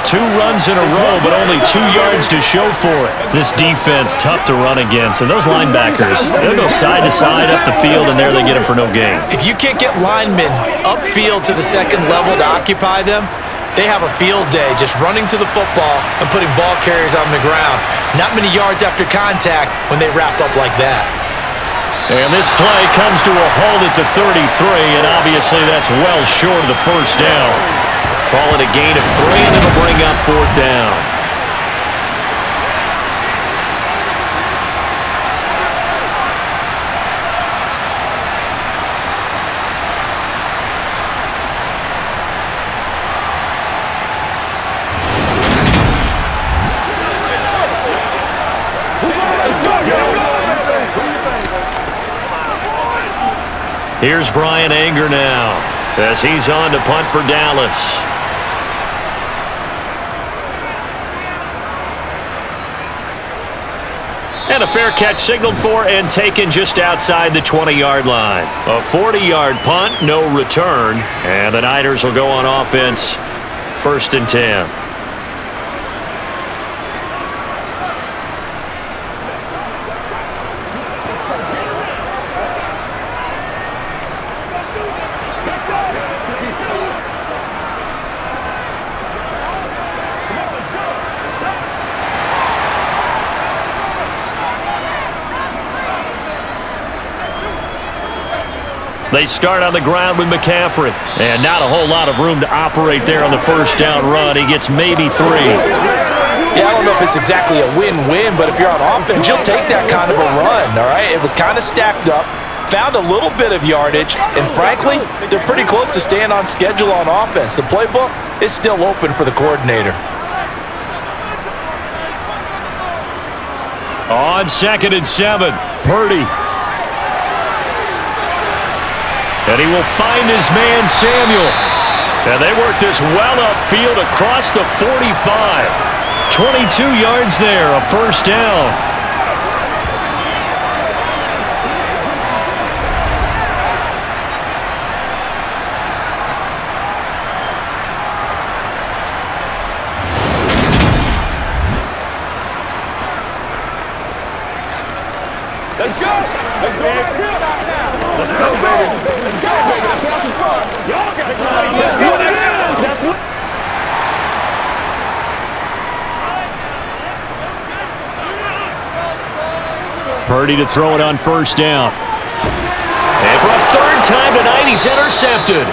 2 runs in a row, but only 2 yards to show for it. This defense, tough to run against. And those linebackers, they'll go side to side up the field, and there they get them for no gain. If you can't get linemen upfield to the second level to occupy them, they have a field day just running to the football and putting ball carriers on the ground. Not many yards after contact when they wrap up like that. And this play comes to a halt at the 33, and obviously that's well short of the first down. Call it a gain of 3, and it'll bring up 4th down. Here's Brian Anger now as he's on to punt for Dallas. And a fair catch signaled for and taken just outside the 20-yard line. A 40-yard punt, no return. And the Niners will go on offense, 1st and 10. They start on the ground with McCaffrey. And not a whole lot of room to operate there on the first down run. He gets maybe 3. Yeah, I don't know if it's exactly a win-win, but if you're on offense, you'll take that kind of a run, all right? It was kind of stacked up, found a little bit of yardage, and frankly, they're pretty close to staying on schedule on offense. The playbook is still open for the coordinator. On 2nd and 7, Purdy. And he will find his man, Samuel. And they work this well upfield across the 45. 22 yards there, a first down. Let's go! Let's go! Let's go, baby! Let's go, baby! Let's have some fun! Y'all got time! Let's go! That's what... Purdy to throw it on first down. And for a 3rd time tonight, he's intercepted.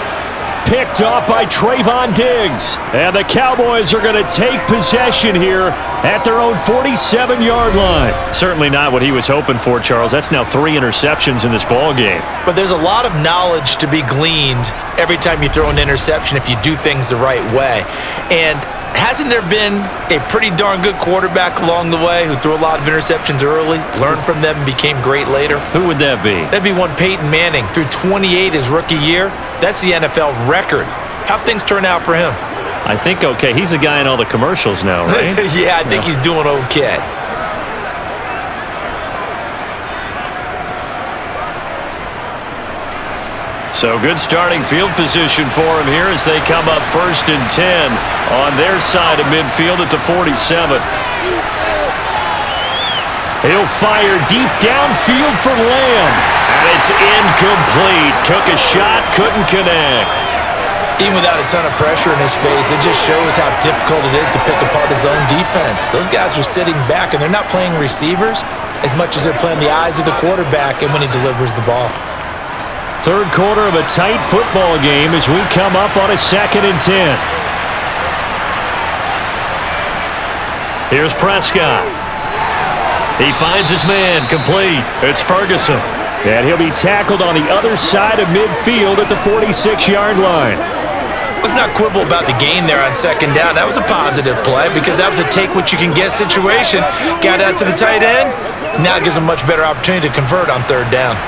Picked off by Trayvon Diggs. And the Cowboys are going to take possession here at their own 47-yard line. Certainly not what he was hoping for, Charles. That's now 3 interceptions in this ball game. But there's a lot of knowledge to be gleaned every time you throw an interception if you do things the right way. And hasn't there been a pretty darn good quarterback along the way who threw a lot of interceptions early, learned from them, and became great later? Who would that be? That'd be one Peyton Manning. Threw 28 his rookie year. That's the NFL record. How'd things turn out for him? I think okay. He's the guy in all the commercials now, right? Yeah, I think he's doing okay. So good starting field position for him here as they come up 1st and 10 on their side of midfield at the 47. He'll fire deep downfield for Lamb. And it's incomplete. Took a shot, couldn't connect. Even without a ton of pressure in his face, it just shows how difficult it is to pick apart his own defense. Those guys are sitting back, and they're not playing receivers as much as they're playing the eyes of the quarterback and when he delivers the ball. 3rd quarter of a tight football game as we come up on a 2nd and 10. Here's Prescott. He finds his man, complete. It's Ferguson. And he'll be tackled on the other side of midfield at the 46-yard line. Let's not quibble about the gain there on 2nd down. That was a positive play because that was a take-what-you-can-get situation. Got out to the tight end. Now it gives him a much better opportunity to convert on 3rd down.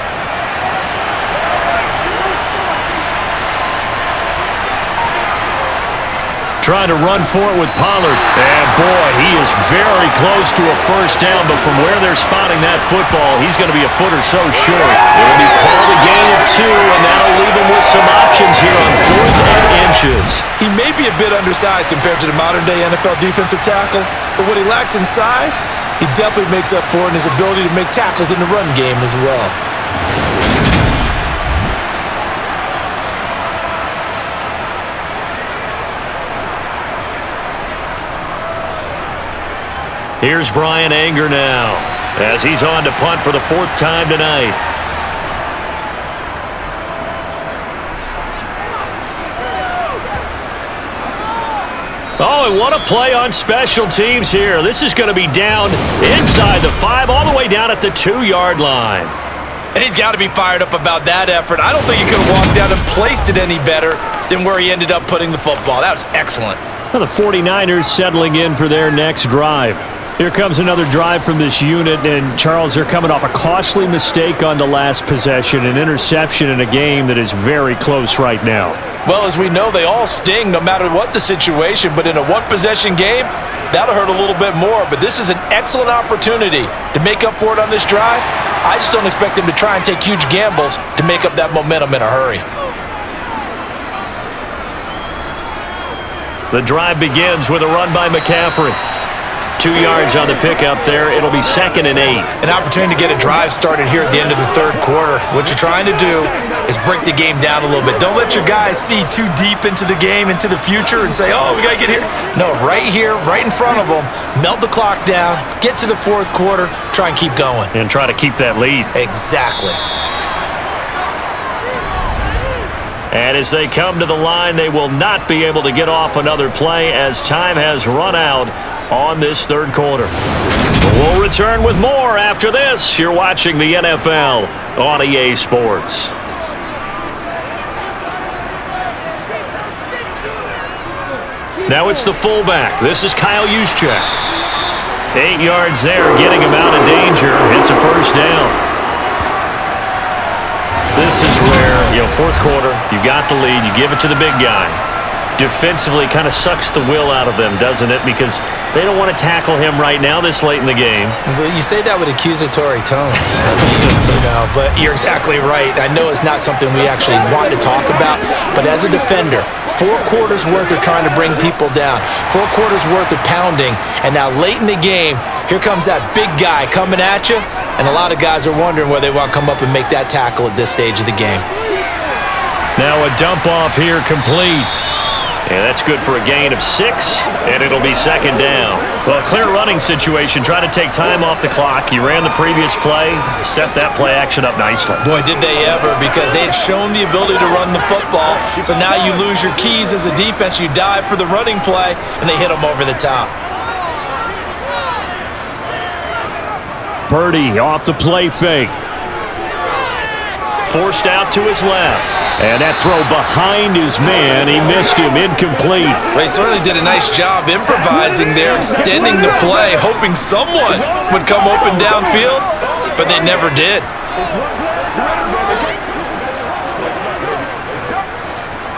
Trying to run for it with Pollard. And boy, he is very close to a first down, but from where they're spotting that football, he's going to be a foot or so short. It'll be called a gain of 2, and that'll leave him with some options here on 4th and inches. He may be a bit undersized compared to the modern-day NFL defensive tackle, but what he lacks in size, he definitely makes up for in his ability to make tackles in the run game as well. Here's Brian Anger now, as he's on to punt for the 4th time tonight. Oh, and what a play on special teams here. This is going to be down inside the 5, all the way down at the 2-yard line. And he's got to be fired up about that effort. I don't think he could have walked down and placed it any better than where he ended up putting the football. That was excellent. Well, the 49ers settling in for their next drive. Here comes another drive from this unit, and Charles, they're coming off a costly mistake on the last possession, an interception in a game that is very close right now. Well, as we know, they all sting no matter what the situation, but in a one-possession game, that'll hurt a little bit more. But this is an excellent opportunity to make up for it on this drive. I just don't expect him to try and take huge gambles to make up that momentum in a hurry. The drive begins with a run by McCaffrey. 2 yards on the pickup there. It'll be 2nd and 8. An opportunity to get a drive started here at the end of the 3rd quarter. What you're trying to do is break the game down a little bit. Don't let your guys see too deep into the game, into the future, and say, oh, we got to get here. No, right here, right in front of them, melt the clock down, get to the 4th quarter, try and keep going. And try to keep that lead. Exactly. And as they come to the line, they will not be able to get off another play as time has run out on this 3rd quarter. We'll return with more after this. You're watching the NFL on EA Sports. Now it's the fullback. This is Kyle Juszczyk. 8 yards there, getting him out of danger. It's a 1st down. This is where, 4th quarter, you got the lead, you give it to the big guy. Defensively kind of sucks the will out of them, doesn't it? Because they don't want to tackle him right now this late in the game. Well, you say that with accusatory tones. I mean, but you're exactly right. I know it's not something we actually want to talk about, but as a defender, 4 quarters worth of trying to bring people down, 4 quarters worth of pounding, and now late in the game, here comes that big guy coming at you, and a lot of guys are wondering whether they want to come up and make that tackle at this stage of the game. Now a dump off here complete. And that's good for a gain of 6, and it'll be 2nd down. Well, clear running situation. Try to take time off the clock. You ran the previous play, set that play action up nicely. Boy, did they ever, because they had shown the ability to run the football. So now you lose your keys as a defense. You dive for the running play, and they hit them over the top. Purdy off the play fake. Forced out to his left. And that throw behind his man, he missed him, incomplete. Well, he certainly did a nice job improvising there, extending the play, hoping someone would come open downfield, but they never did.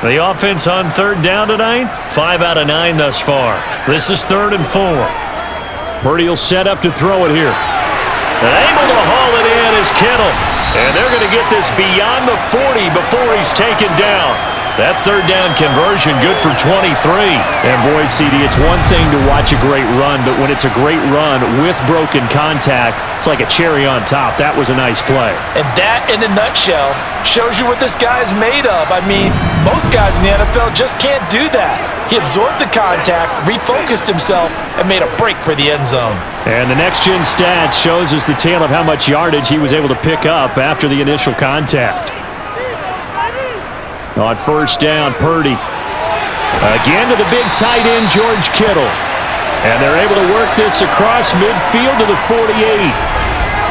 The offense on 3rd down tonight, 5 out of 9 thus far. This is 3rd and 4. Purdy will set up to throw it here. And able to haul it in is Kittle. And they're going to get this beyond the 40 before he's taken down. That 3rd down conversion good for 23. And boy, CD, it's one thing to watch a great run, but when it's a great run with broken contact, it's like a cherry on top. That was a nice play. And that, in a nutshell, shows you what this guy is made of. I mean, most guys in the NFL just can't do that. He absorbed the contact, refocused himself, and made a break for the end zone. And the next-gen stats shows us the tale of how much yardage he was able to pick up after the initial contact. On 1st down, Purdy. Again to the big tight end, George Kittle. And they're able to work this across midfield to the 48.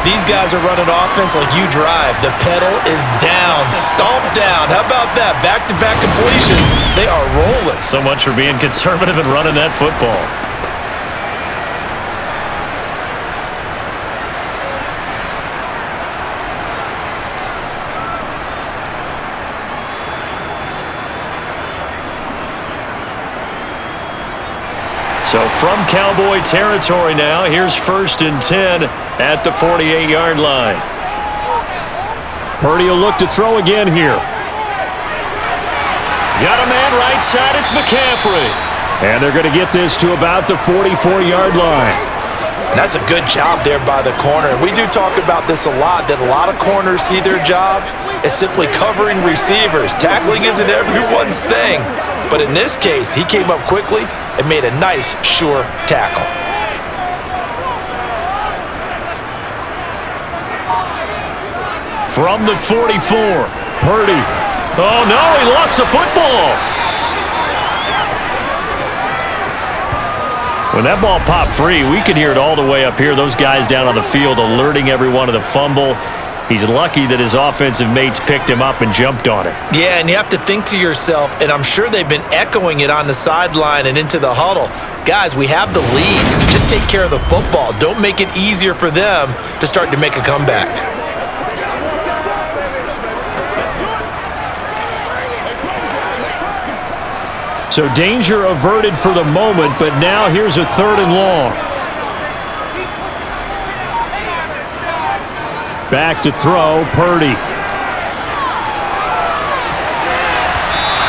These guys are running offense like you drive. The pedal is down, stomped down. How about that? Back-to-back completions. They are rolling. So much for being conservative and running that football. So from Cowboy territory now, here's 1st and 10 at the 48-yard line. Purdy will look to throw again here. Got a man right side. It's McCaffrey. And they're going to get this to about the 44-yard line. That's a good job there by the corner. We do talk about this a lot, that a lot of corners see their job as simply covering receivers. Tackling isn't everyone's thing. But in this case, he came up quickly and made a nice, sure tackle. From the 44, Purdy. Oh, no, he lost the football. When that ball popped free, we could hear it all the way up here. Those guys down on the field alerting everyone of the fumble. He's lucky that his offensive mates picked him up and jumped on it. Yeah, and you have to think to yourself, and I'm sure they've been echoing it on the sideline and into the huddle. Guys, we have the lead. Just take care of the football. Don't make it easier for them to start to make a comeback. So danger averted for the moment, but now here's a 3rd and long. Back to throw, Purdy.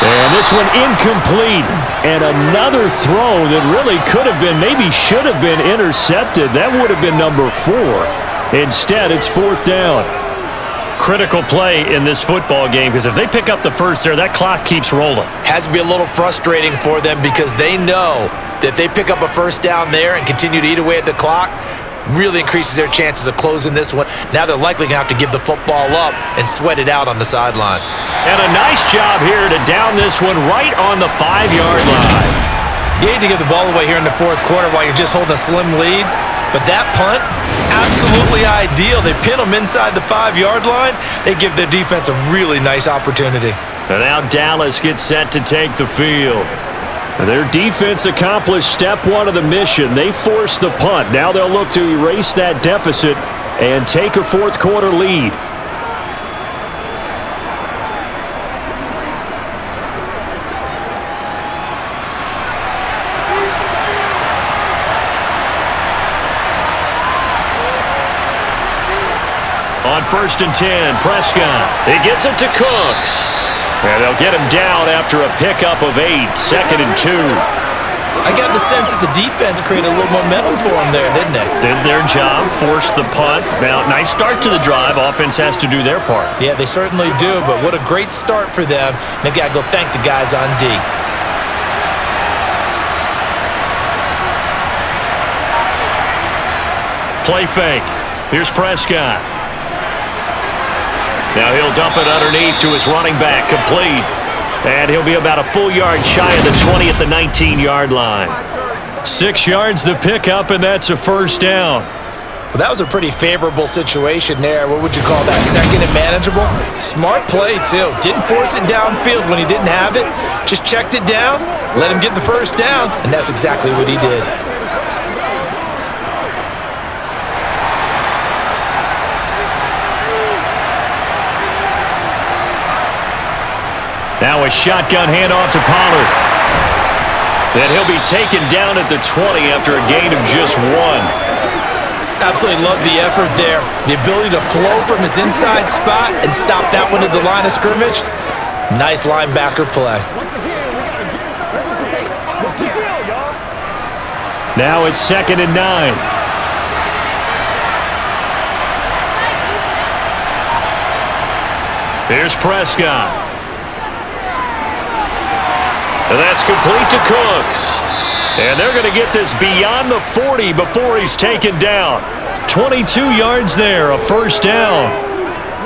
And this one incomplete. And another throw that really could have been, maybe should have been intercepted. That would have been number 4. Instead, it's 4th down. Critical play in this football game, because if they pick up the first there, that clock keeps rolling. Has to be a little frustrating for them because they know that if they pick up a first down there and continue to eat away at the clock, really increases their chances of closing this one. Now they're likely going to have to give the football up and sweat it out on the sideline. And a nice job here to down this one right on the 5-yard line. You hate to give the ball away here in the 4th quarter while you're just holding a slim lead, but that punt, absolutely ideal. They pin them inside the 5-yard line. They give their defense a really nice opportunity. And now Dallas gets set to take the field. Their defense accomplished step 1 of the mission. They forced the punt. Now they'll look to erase that deficit and take a 4th quarter lead. On 1st and 10, Prescott. He gets it to Cooks. And they'll get him down after a pickup of 8, 2nd and 2. I got the sense that the defense created a little momentum for them there, didn't they? Did their job, forced the punt. Now, nice start to the drive. Offense has to do their part. Yeah, they certainly do, but what a great start for them. They've got to go thank the guys on D. Play fake. Here's Prescott. Now he'll dump it underneath to his running back, complete. And he'll be about a full yard shy of the 20 at the 19-yard line. 6 yards the pickup, and that's a 1st down. Well, that was a pretty favorable situation there. What would you call that? 2nd and manageable? Smart play, too. Didn't force it downfield when he didn't have it. Just checked it down, let him get the 1st down, and that's exactly what he did. Now a shotgun handoff to Pollard. Then he'll be taken down at the 20 after a gain of just 1. Absolutely love the effort there. The ability to flow from his inside spot and stop that one at the line of scrimmage. Nice linebacker play. Now it's 2nd and 9. Here's Prescott. And that's complete to Cooks. And they're going to get this beyond the 40 before he's taken down. 22 yards there, a 1st down.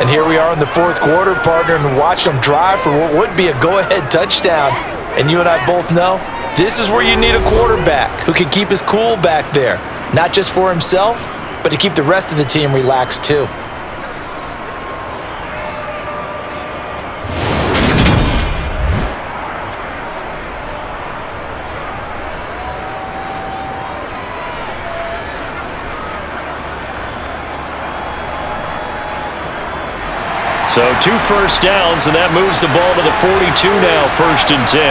And here we are in the 4th quarter, partner, and watch them drive for what would be a go-ahead touchdown. And you and I both know this is where you need a quarterback who can keep his cool back there. Not just for himself, but to keep the rest of the team relaxed too. So 2 first downs, and that moves the ball to the 42 now, 1st and 10.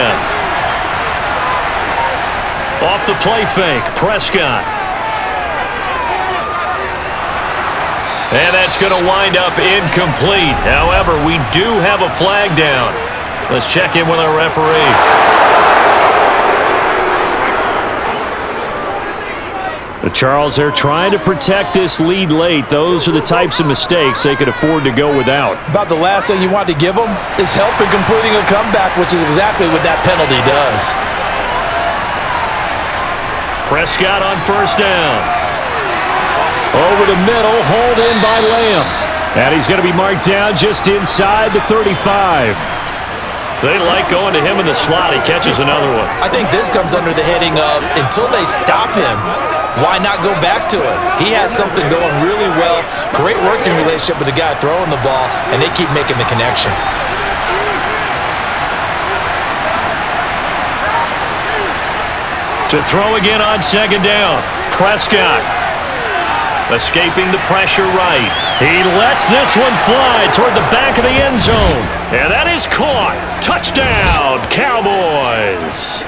Off the play fake, Prescott. And that's going to wind up incomplete. However, we do have a flag down. Let's check in with our referee. Charles, they're trying to protect this lead late. Those are the types of mistakes they could afford to go without. About the last thing you want to give them is help in completing a comeback, which is exactly what that penalty does. Prescott on first down. Over the middle, hauled in by Lamb. And he's going to be marked down just inside the 35. They like going to him in the slot. He catches another one. I think this comes under the heading of until they stop him, why not go back to it? He has something going really well. Great working relationship with the guy throwing the ball, and they keep making the connection. To throw again on second down. Prescott escaping the pressure right. He lets this one fly toward the back of the end zone. And that is caught. Touchdown, Cowboys.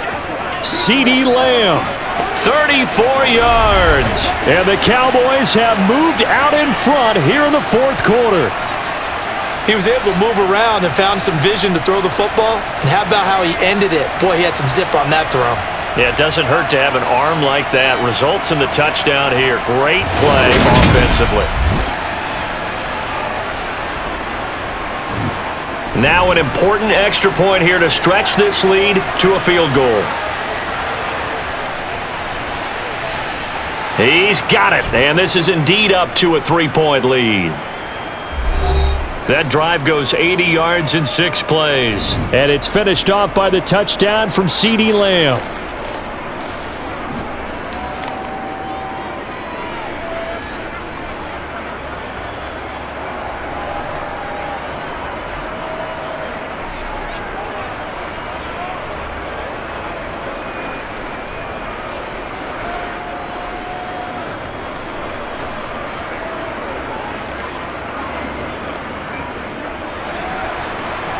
CeeDee Lamb, 34 yards. And the Cowboys have moved out in front here in the fourth quarter. He was able to move around and found some vision to throw the football. And how about how he ended it? Boy, he had some zip on that throw. Yeah, it doesn't hurt to have an arm like that. Results in the touchdown here. Great play offensively. Now an important extra point here to stretch this lead to a field goal. He's got it, and this is indeed up to a 3-point lead. That drive goes 80 yards in 6 plays. And it's finished off by the touchdown from CeeDee Lamb.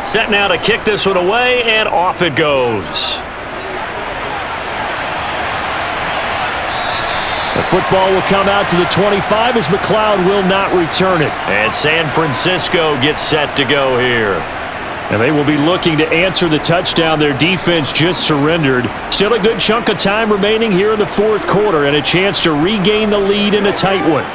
Set now to kick this one away, and off it goes. The football will come out to the 25 as McLeod will not return it. And San Francisco gets set to go here. And they will be looking to answer the touchdown their defense just surrendered. Still a good chunk of time remaining here in the fourth quarter and a chance to regain the lead in a tight one.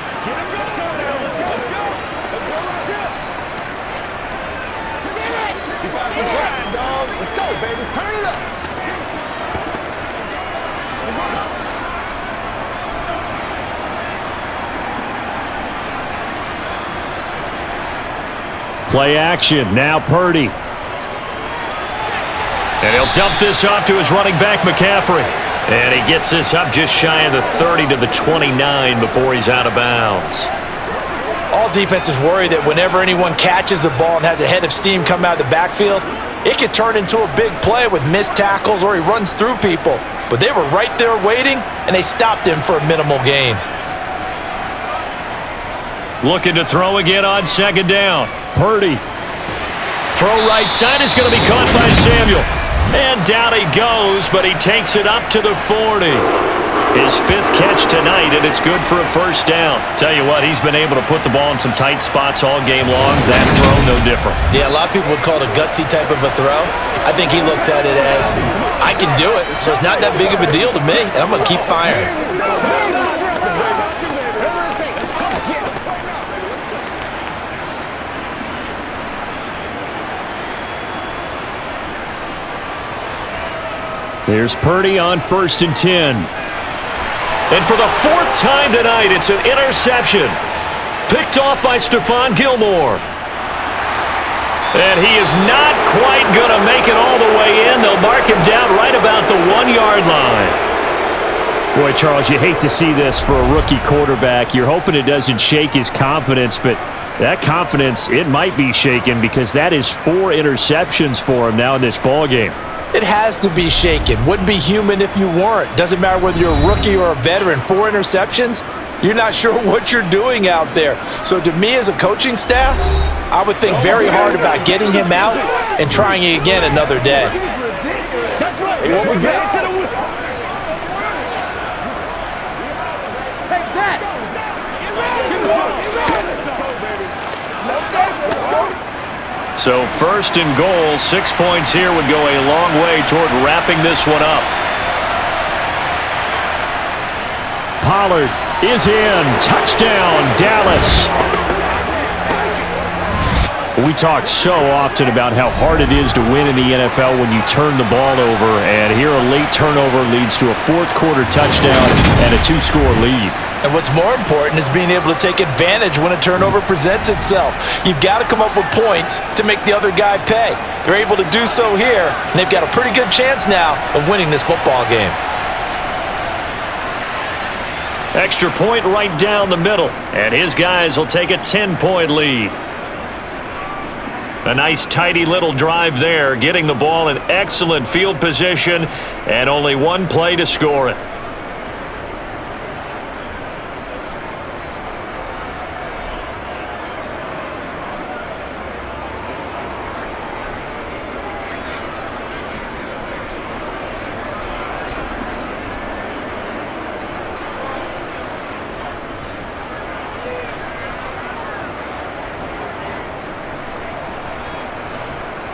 Play action, now Purdy. And he'll dump this off to his running back, McCaffrey. And he gets this up just shy of the 30 to the 29 before he's out of bounds. All defenses worry that whenever anyone catches the ball and has a head of steam come out of the backfield, it could turn into a big play with missed tackles or he runs through people. But they were right there waiting, and they stopped him for a minimal gain. Looking to throw again on second down. Purdy. Throw right side is going to be caught by Samuel. And down he goes, but he takes it up to the 40. His 5th catch tonight, and it's good for a first down. Tell you what, he's been able to put the ball in some tight spots all game long. That throw, no different. Yeah, a lot of people would call it a gutsy type of a throw. I think he looks at it as, I can do it, so it's not that big of a deal to me, and I'm going to keep firing. Here's Purdy on 1st and 10. And for the 4th time tonight, it's an interception. Picked off by Stephon Gilmore. And he is not quite going to make it all the way in. They'll mark him down right about the 1-yard line. Boy, Charles, you hate to see this for a rookie quarterback. You're hoping it doesn't shake his confidence, but that confidence, it might be shaken because that is 4 interceptions for him now in this ballgame. It has to be shaken. Wouldn't be human if you weren't. Doesn't matter whether you're a rookie or a veteran. 4 interceptions, you're not sure what you're doing out there. So to me as a coaching staff, I would think very hard about getting him out and trying it again another day. So first and goal, 6 points here would go a long way toward wrapping this one up. Pollard is in. Touchdown, Dallas. We talk so often about how hard it is to win in the NFL when you turn the ball over, and here a late turnover leads to a fourth-quarter touchdown and a two-score lead. And what's more important is being able to take advantage when a turnover presents itself. You've got to come up with points to make the other guy pay. They're able to do so here, and they've got a pretty good chance now of winning this football game. Extra point right down the middle, and his guys will take a 10-point lead. A nice, tidy little drive there, getting the ball in excellent field position, and only one play to score it.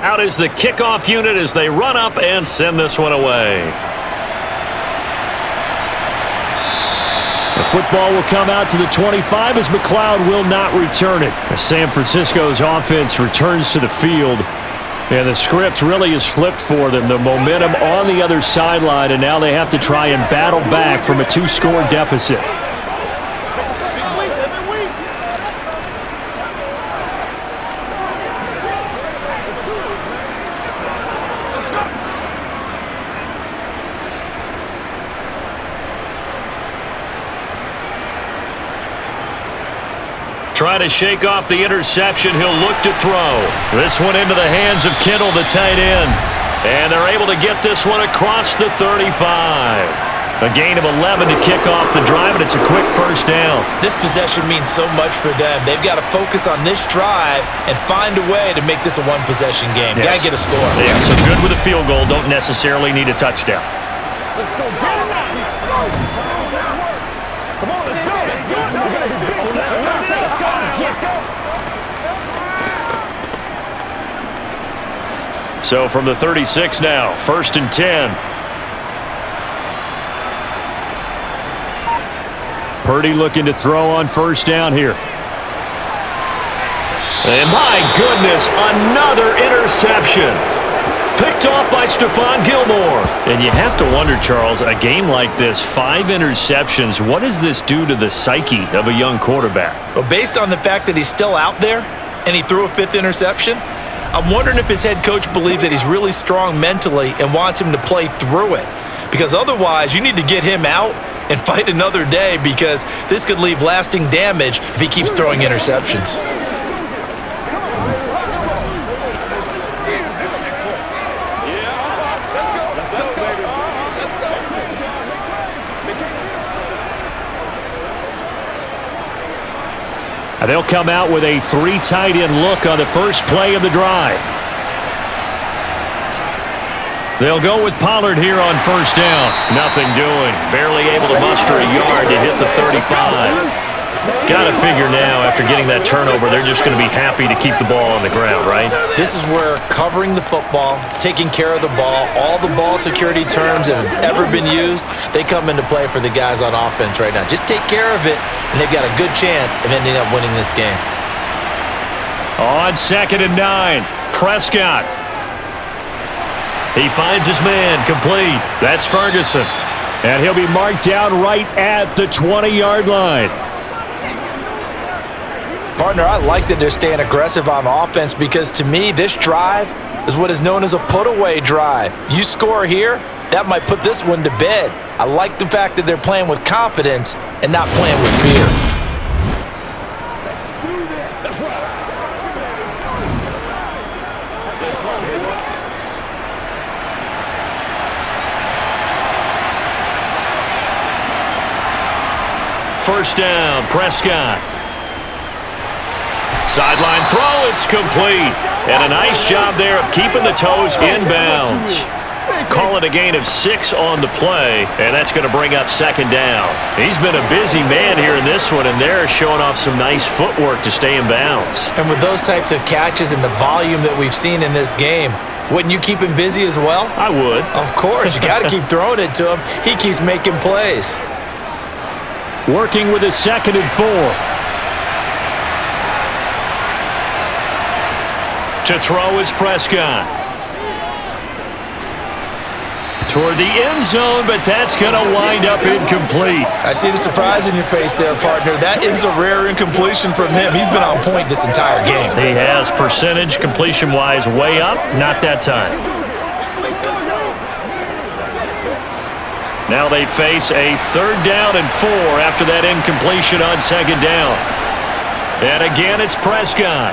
Out is the kickoff unit as they run up and send this one away. The football will come out to the 25 as McLeod will not return it. As San Francisco's offense returns to the field, and the script really is flipped for them. The momentum on the other sideline, and now they have to try and battle back from a two-score deficit. Trying to shake off the interception. He'll look to throw. This one into the hands of Kittle, the tight end. And they're able to get this one across the 35. A gain of 11 to kick off the drive, and it's a quick first down. This possession means so much for them. They've got to focus on this drive and find a way to make this a one-possession game. Yes. Got to get a score. Yeah, so good with a field goal. Don't necessarily need a touchdown. Let's go. Get him out. Come on, let's go. Let's go. Let's go. So from the 36 now, 1st and 10. Purdy looking to throw on first down here. And my goodness, another interception. Picked off by Stephon Gilmore. And you have to wonder, Charles, a game like this, 5 interceptions, what does this do to the psyche of a young quarterback? Well, based on the fact that he's still out there and he threw a 5th interception, I'm wondering if his head coach believes that he's really strong mentally and wants him to play through it. Because otherwise, you need to get him out and fight another day, because this could leave lasting damage if he keeps throwing interceptions. They'll come out with a 3 tight end look on the first play of the drive. They'll go with Pollard here on first down. Nothing doing. Barely able to muster a yard to hit the 35. Got to figure now, after getting that turnover, they're just going to be happy to keep the ball on the ground, right? This is where covering the football, taking care of the ball, all the ball security terms that have ever been used, they come into play for the guys on offense right now. Just take care of it, and they've got a good chance of ending up winning this game. On 2nd and 9, Prescott. He finds his man, complete. That's Ferguson. And he'll be marked down right at the 20-yard line. Partner, I like that they're staying aggressive on offense, because to me, this drive is what is known as a put-away drive. You score here, that might put this one to bed. I like the fact that they're playing with confidence and not playing with fear. First down, Prescott. Sideline throw, it's complete. And a nice job there of keeping the toes in bounds. Call it a gain of 6 on the play, and that's going to bring up second down. He's been a busy man here in this one, and they're showing off some nice footwork to stay in bounds. And with those types of catches and the volume that we've seen in this game, wouldn't you keep him busy as well? I would. Of course. You got to keep throwing it to him. He keeps making plays. Working with his 2nd and 4. To throw is Prescott. Toward the end zone, but that's going to wind up incomplete. I see the surprise in your face there, partner. That is a rare incompletion from him. He's been on point this entire game. He has percentage completion-wise way up. Not that time. Now they face a 3rd down and 4 after that incompletion on 2nd down. And again, it's Prescott.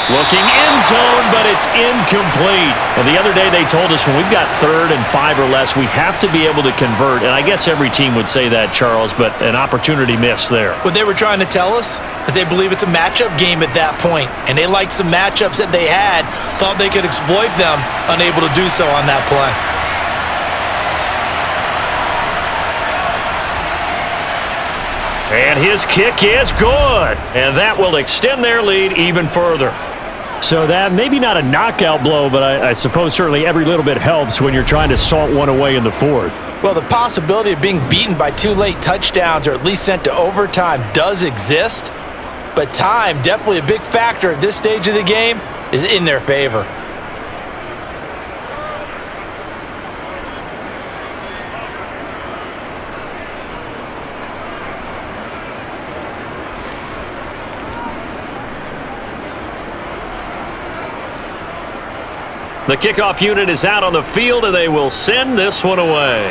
Looking end zone, but it's incomplete. And the other day they told us when we've got 3rd and 5 or less, we have to be able to convert. And I guess every team would say that, Charles, but an opportunity missed there. What they were trying to tell us is they believe it's a matchup game at that point. And they liked some matchups that they had, thought they could exploit them, unable to do so on that play. And his kick is good. And that will extend their lead even further. So that maybe not a knockout blow, but I suppose certainly every little bit helps when you're trying to salt one away in the 4th. Well, the possibility of being beaten by 2 late touchdowns or at least sent to overtime does exist, but time, definitely a big factor at this stage of the game, is in their favor. The kickoff unit is out on the field, and they will send this one away.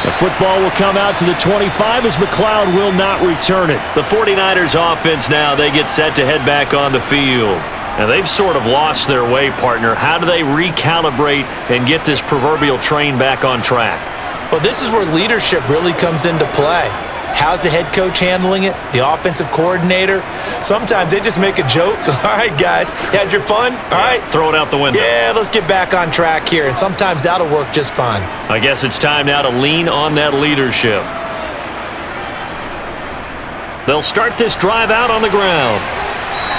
The football will come out to the 25 as McLeod will not return it. The 49ers offense now, they get set to head back on the field. And they've sort of lost their way, partner. How do they recalibrate and get this proverbial train back on track? Well, this is where leadership really comes into play. How's the head coach handling it? The offensive coordinator? Sometimes they just make a joke. All right, guys, you had your fun? All right. Throw it out the window. Yeah, let's get back on track here. And sometimes that'll work just fine. I guess it's time now to lean on that leadership. They'll start this drive out on the ground.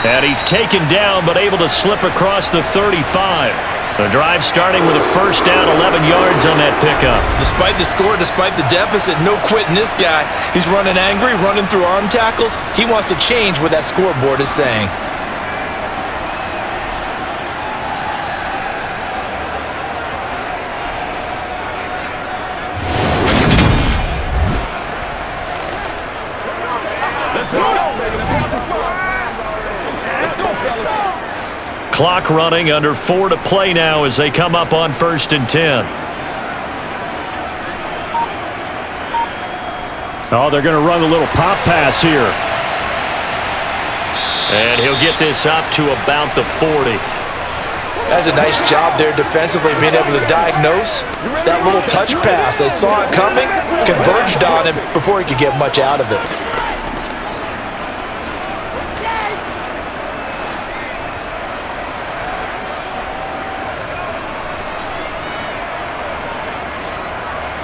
And he's taken down, but able to slip across the 35. The drive starting with a 1st down, 11 yards on that pickup. Despite the score, despite the deficit, no quitting this guy. He's running angry, running through arm tackles. He wants to change what that scoreboard is saying. Clock running, under 4 to play now as they come up on 1st and 10. Oh, they're going to run a little pop pass here. And he'll get this up to about the 40. That's a nice job there defensively, being able to diagnose that little touch pass. They saw it coming, converged on him before he could get much out of it.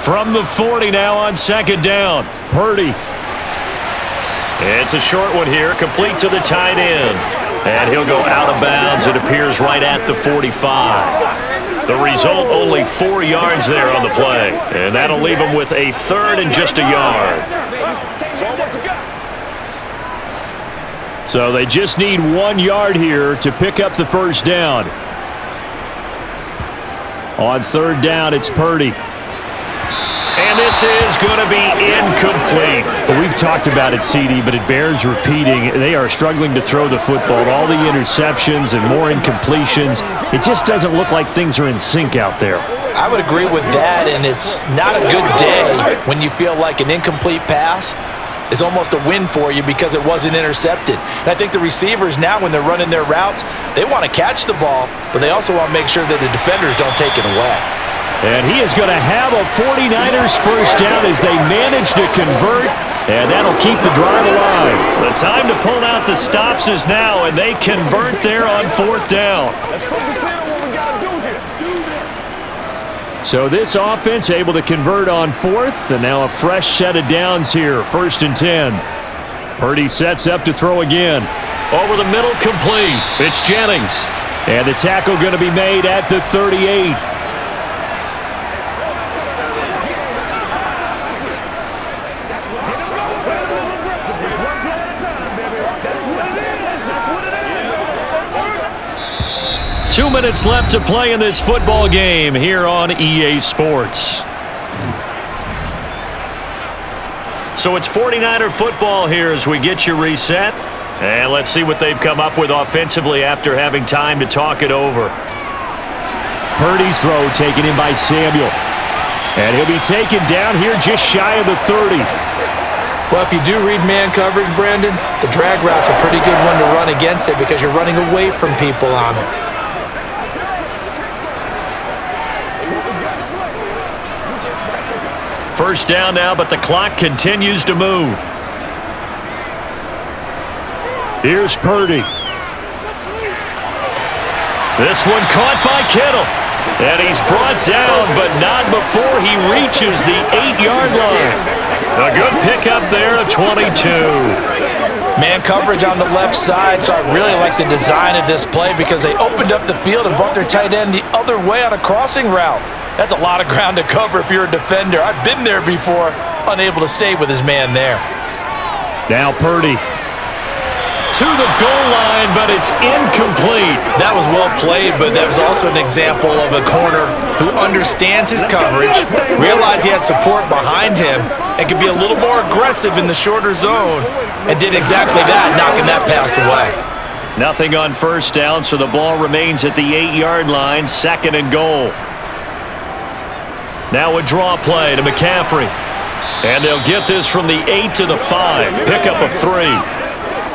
From the 40 now on 2nd down. Purdy. It's a short one here, complete to the tight end. And he'll go out of bounds, it appears, right at the 45. The result, only 4 yards there on the play. And that'll leave him with a 3rd and just a yard. So they just need 1 yard here to pick up the 1st down. On 3rd down, it's Purdy. And this is going to be incomplete. Well, we've talked about it, CD, but it bears repeating. They are struggling to throw the football. All the interceptions and more incompletions. It just doesn't look like things are in sync out there. I would agree with that, and it's not a good day when you feel like an incomplete pass is almost a win for you because it wasn't intercepted. And I think the receivers now, when they're running their routes, they want to catch the ball, but they also want to make sure that the defenders don't take it away. And he is going to have a 49ers 1st down as they manage to convert And that'll keep the drive alive. The time to pull out the stops is now, and they convert there on 4th down. Let's focus in on what we got to do here. So this offense able to convert on 4th, and now a fresh set of downs here, 1st and 10. Purdy sets up to throw again. Over the middle, complete. It's Jennings. And the tackle going to be made at the 38. Two minutes left to play in this football game here on EA Sports. So it's 49er football here as we get you reset. And let's see what they've come up with offensively after having time to talk it over. Purdy's throw taken in by Samuel. And he'll be taken down here just shy of the 30. Well, if you do read man coverage, Brandon, the drag route's a pretty good one to run against it because you're running away from people on it. First down now, but the clock continues to move. Here's Purdy. This one caught by Kittle. And he's brought down, but not before he reaches the 8-yard line. A good pickup there of 22. Man coverage on the left side, so I really like the design of this play because they opened up the field and brought their tight end the other way on a crossing route. That's a lot of ground to cover if you're a defender. I've been there before, unable to stay with his man there. Now Purdy to the goal line, but it's incomplete. That was well played, but that was also an example of a corner who understands his coverage, realized he had support behind him, and could be a little more aggressive in the shorter zone, and did exactly that, knocking that pass away. Nothing on first down, so the ball remains at the 8-yard line, 2nd and goal. Now a draw play to McCaffrey. And they'll get this from the 8 to the 5. Pick up a 3.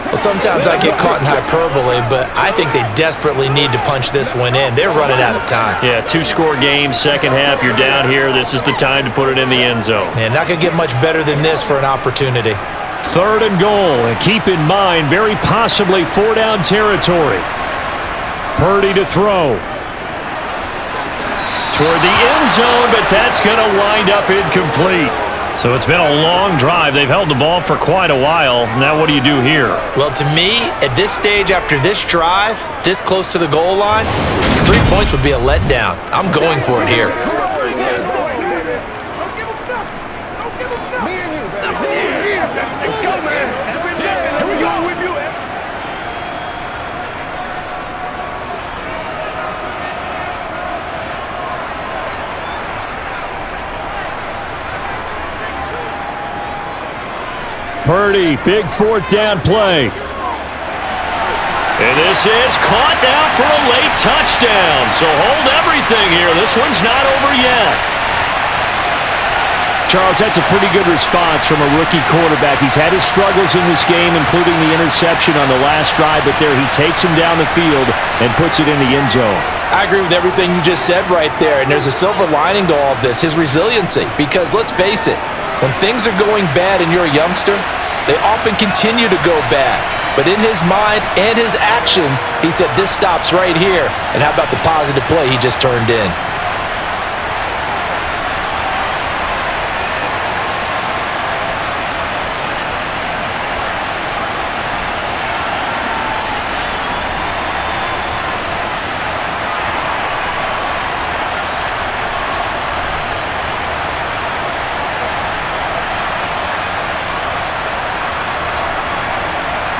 Well, sometimes I get caught in hyperbole, but I think they desperately need to punch this one in. They're running out of time. Yeah, 2-score game, second half, you're down here. This is the time to put it in the end zone. And not going to get much better than this for an opportunity. 3rd and goal, and keep in mind, very possibly 4-down territory. Purdy to throw. Toward the end zone, but that's going to wind up incomplete. So it's been a long drive. They've held the ball for quite a while. Now what do you do here? Well, to me, at this stage after this drive, this close to the goal line, 3 points would be a letdown. I'm going for it here. Let's go, man. Here we go. Purdy, big 4th down play. And this is caught now for a late touchdown. So hold everything here. This one's not over yet. Charles, that's a pretty good response from a rookie quarterback. He's had his struggles in this game, including the interception on the last drive, but there he takes him down the field and puts it in the end zone. I agree with everything you just said right there, and there's a silver lining to all of this, his resiliency. Because let's face it, when things are going bad and you're a youngster, they often continue to go bad. But in his mind and his actions, he said, this stops right here. And how about the positive play he just turned in?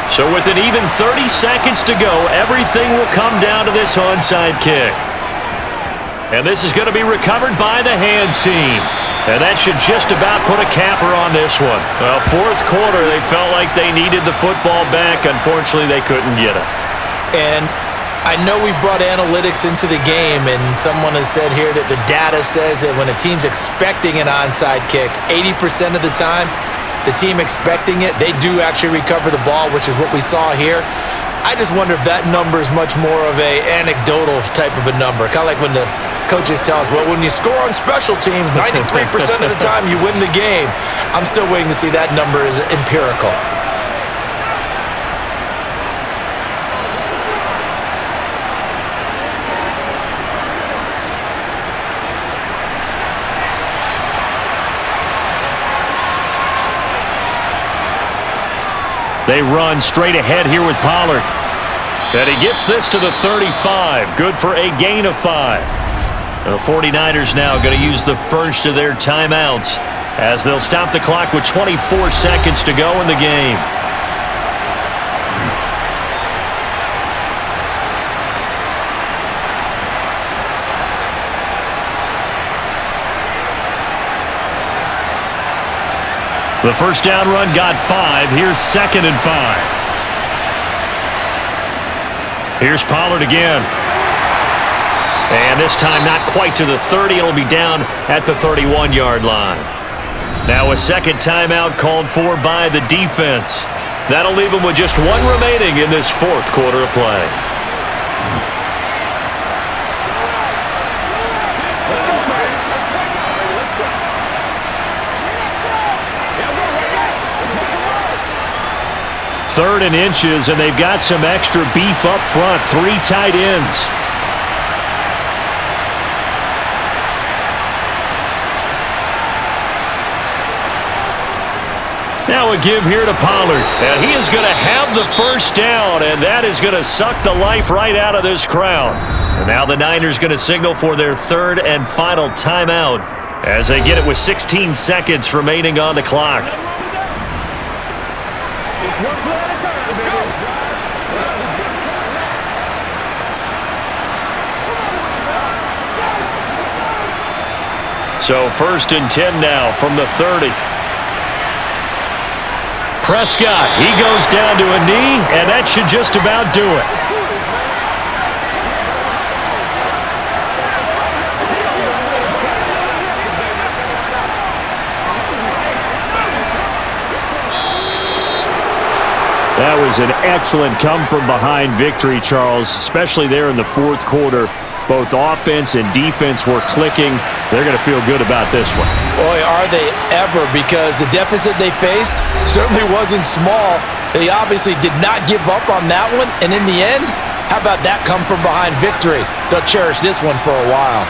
So with an even 30 seconds to go, everything will come down to this onside kick. And this is going to be recovered by the hands team. And that should just about put a capper on this one. Well, 4th quarter, they felt like they needed the football back. Unfortunately, they couldn't get it. And I know we've brought analytics into the game, and someone has said here that the data says that when a team's expecting an onside kick, 80% of the time, the team expecting it, they do actually recover the ball, which is what we saw here. I just wonder if that number is much more of a anecdotal type of a number. Kind of like when the coaches tell us, well, when you score on special teams, 93% of the time you win the game. I'm still waiting to see that number is empirical. They run straight ahead here with Pollard. And he gets this to the 35. Good for a gain of 5. The 49ers now going to use the first of their timeouts as they'll stop the clock with 24 seconds to go in the game. The first down run got 5. Here's 2nd and 5. Here's Pollard again. And this time not quite to the 30. It'll be down at the 31-yard line. Now a second timeout called for by the defense. That'll leave them with just one remaining in this fourth quarter of play. Third and inches, and they've got some extra beef up front. 3 tight ends. Now a give here to Pollard. And he is going to have the first down, and that is going to suck the life right out of this crowd. And now the Niners going to signal for their third and final timeout as they get it with 16 seconds remaining on the clock. So 1st and 10 now from the 30. Prescott, he goes down to a knee, and that should just about do it. That was an excellent come-from-behind victory, Charles, especially there in the fourth quarter. Both offense and defense were clicking. They're going to feel good about this one. Boy, are they ever, because the deficit they faced certainly wasn't small. They obviously did not give up on that one, and in the end, how about that come-from-behind victory? They'll cherish this one for a while.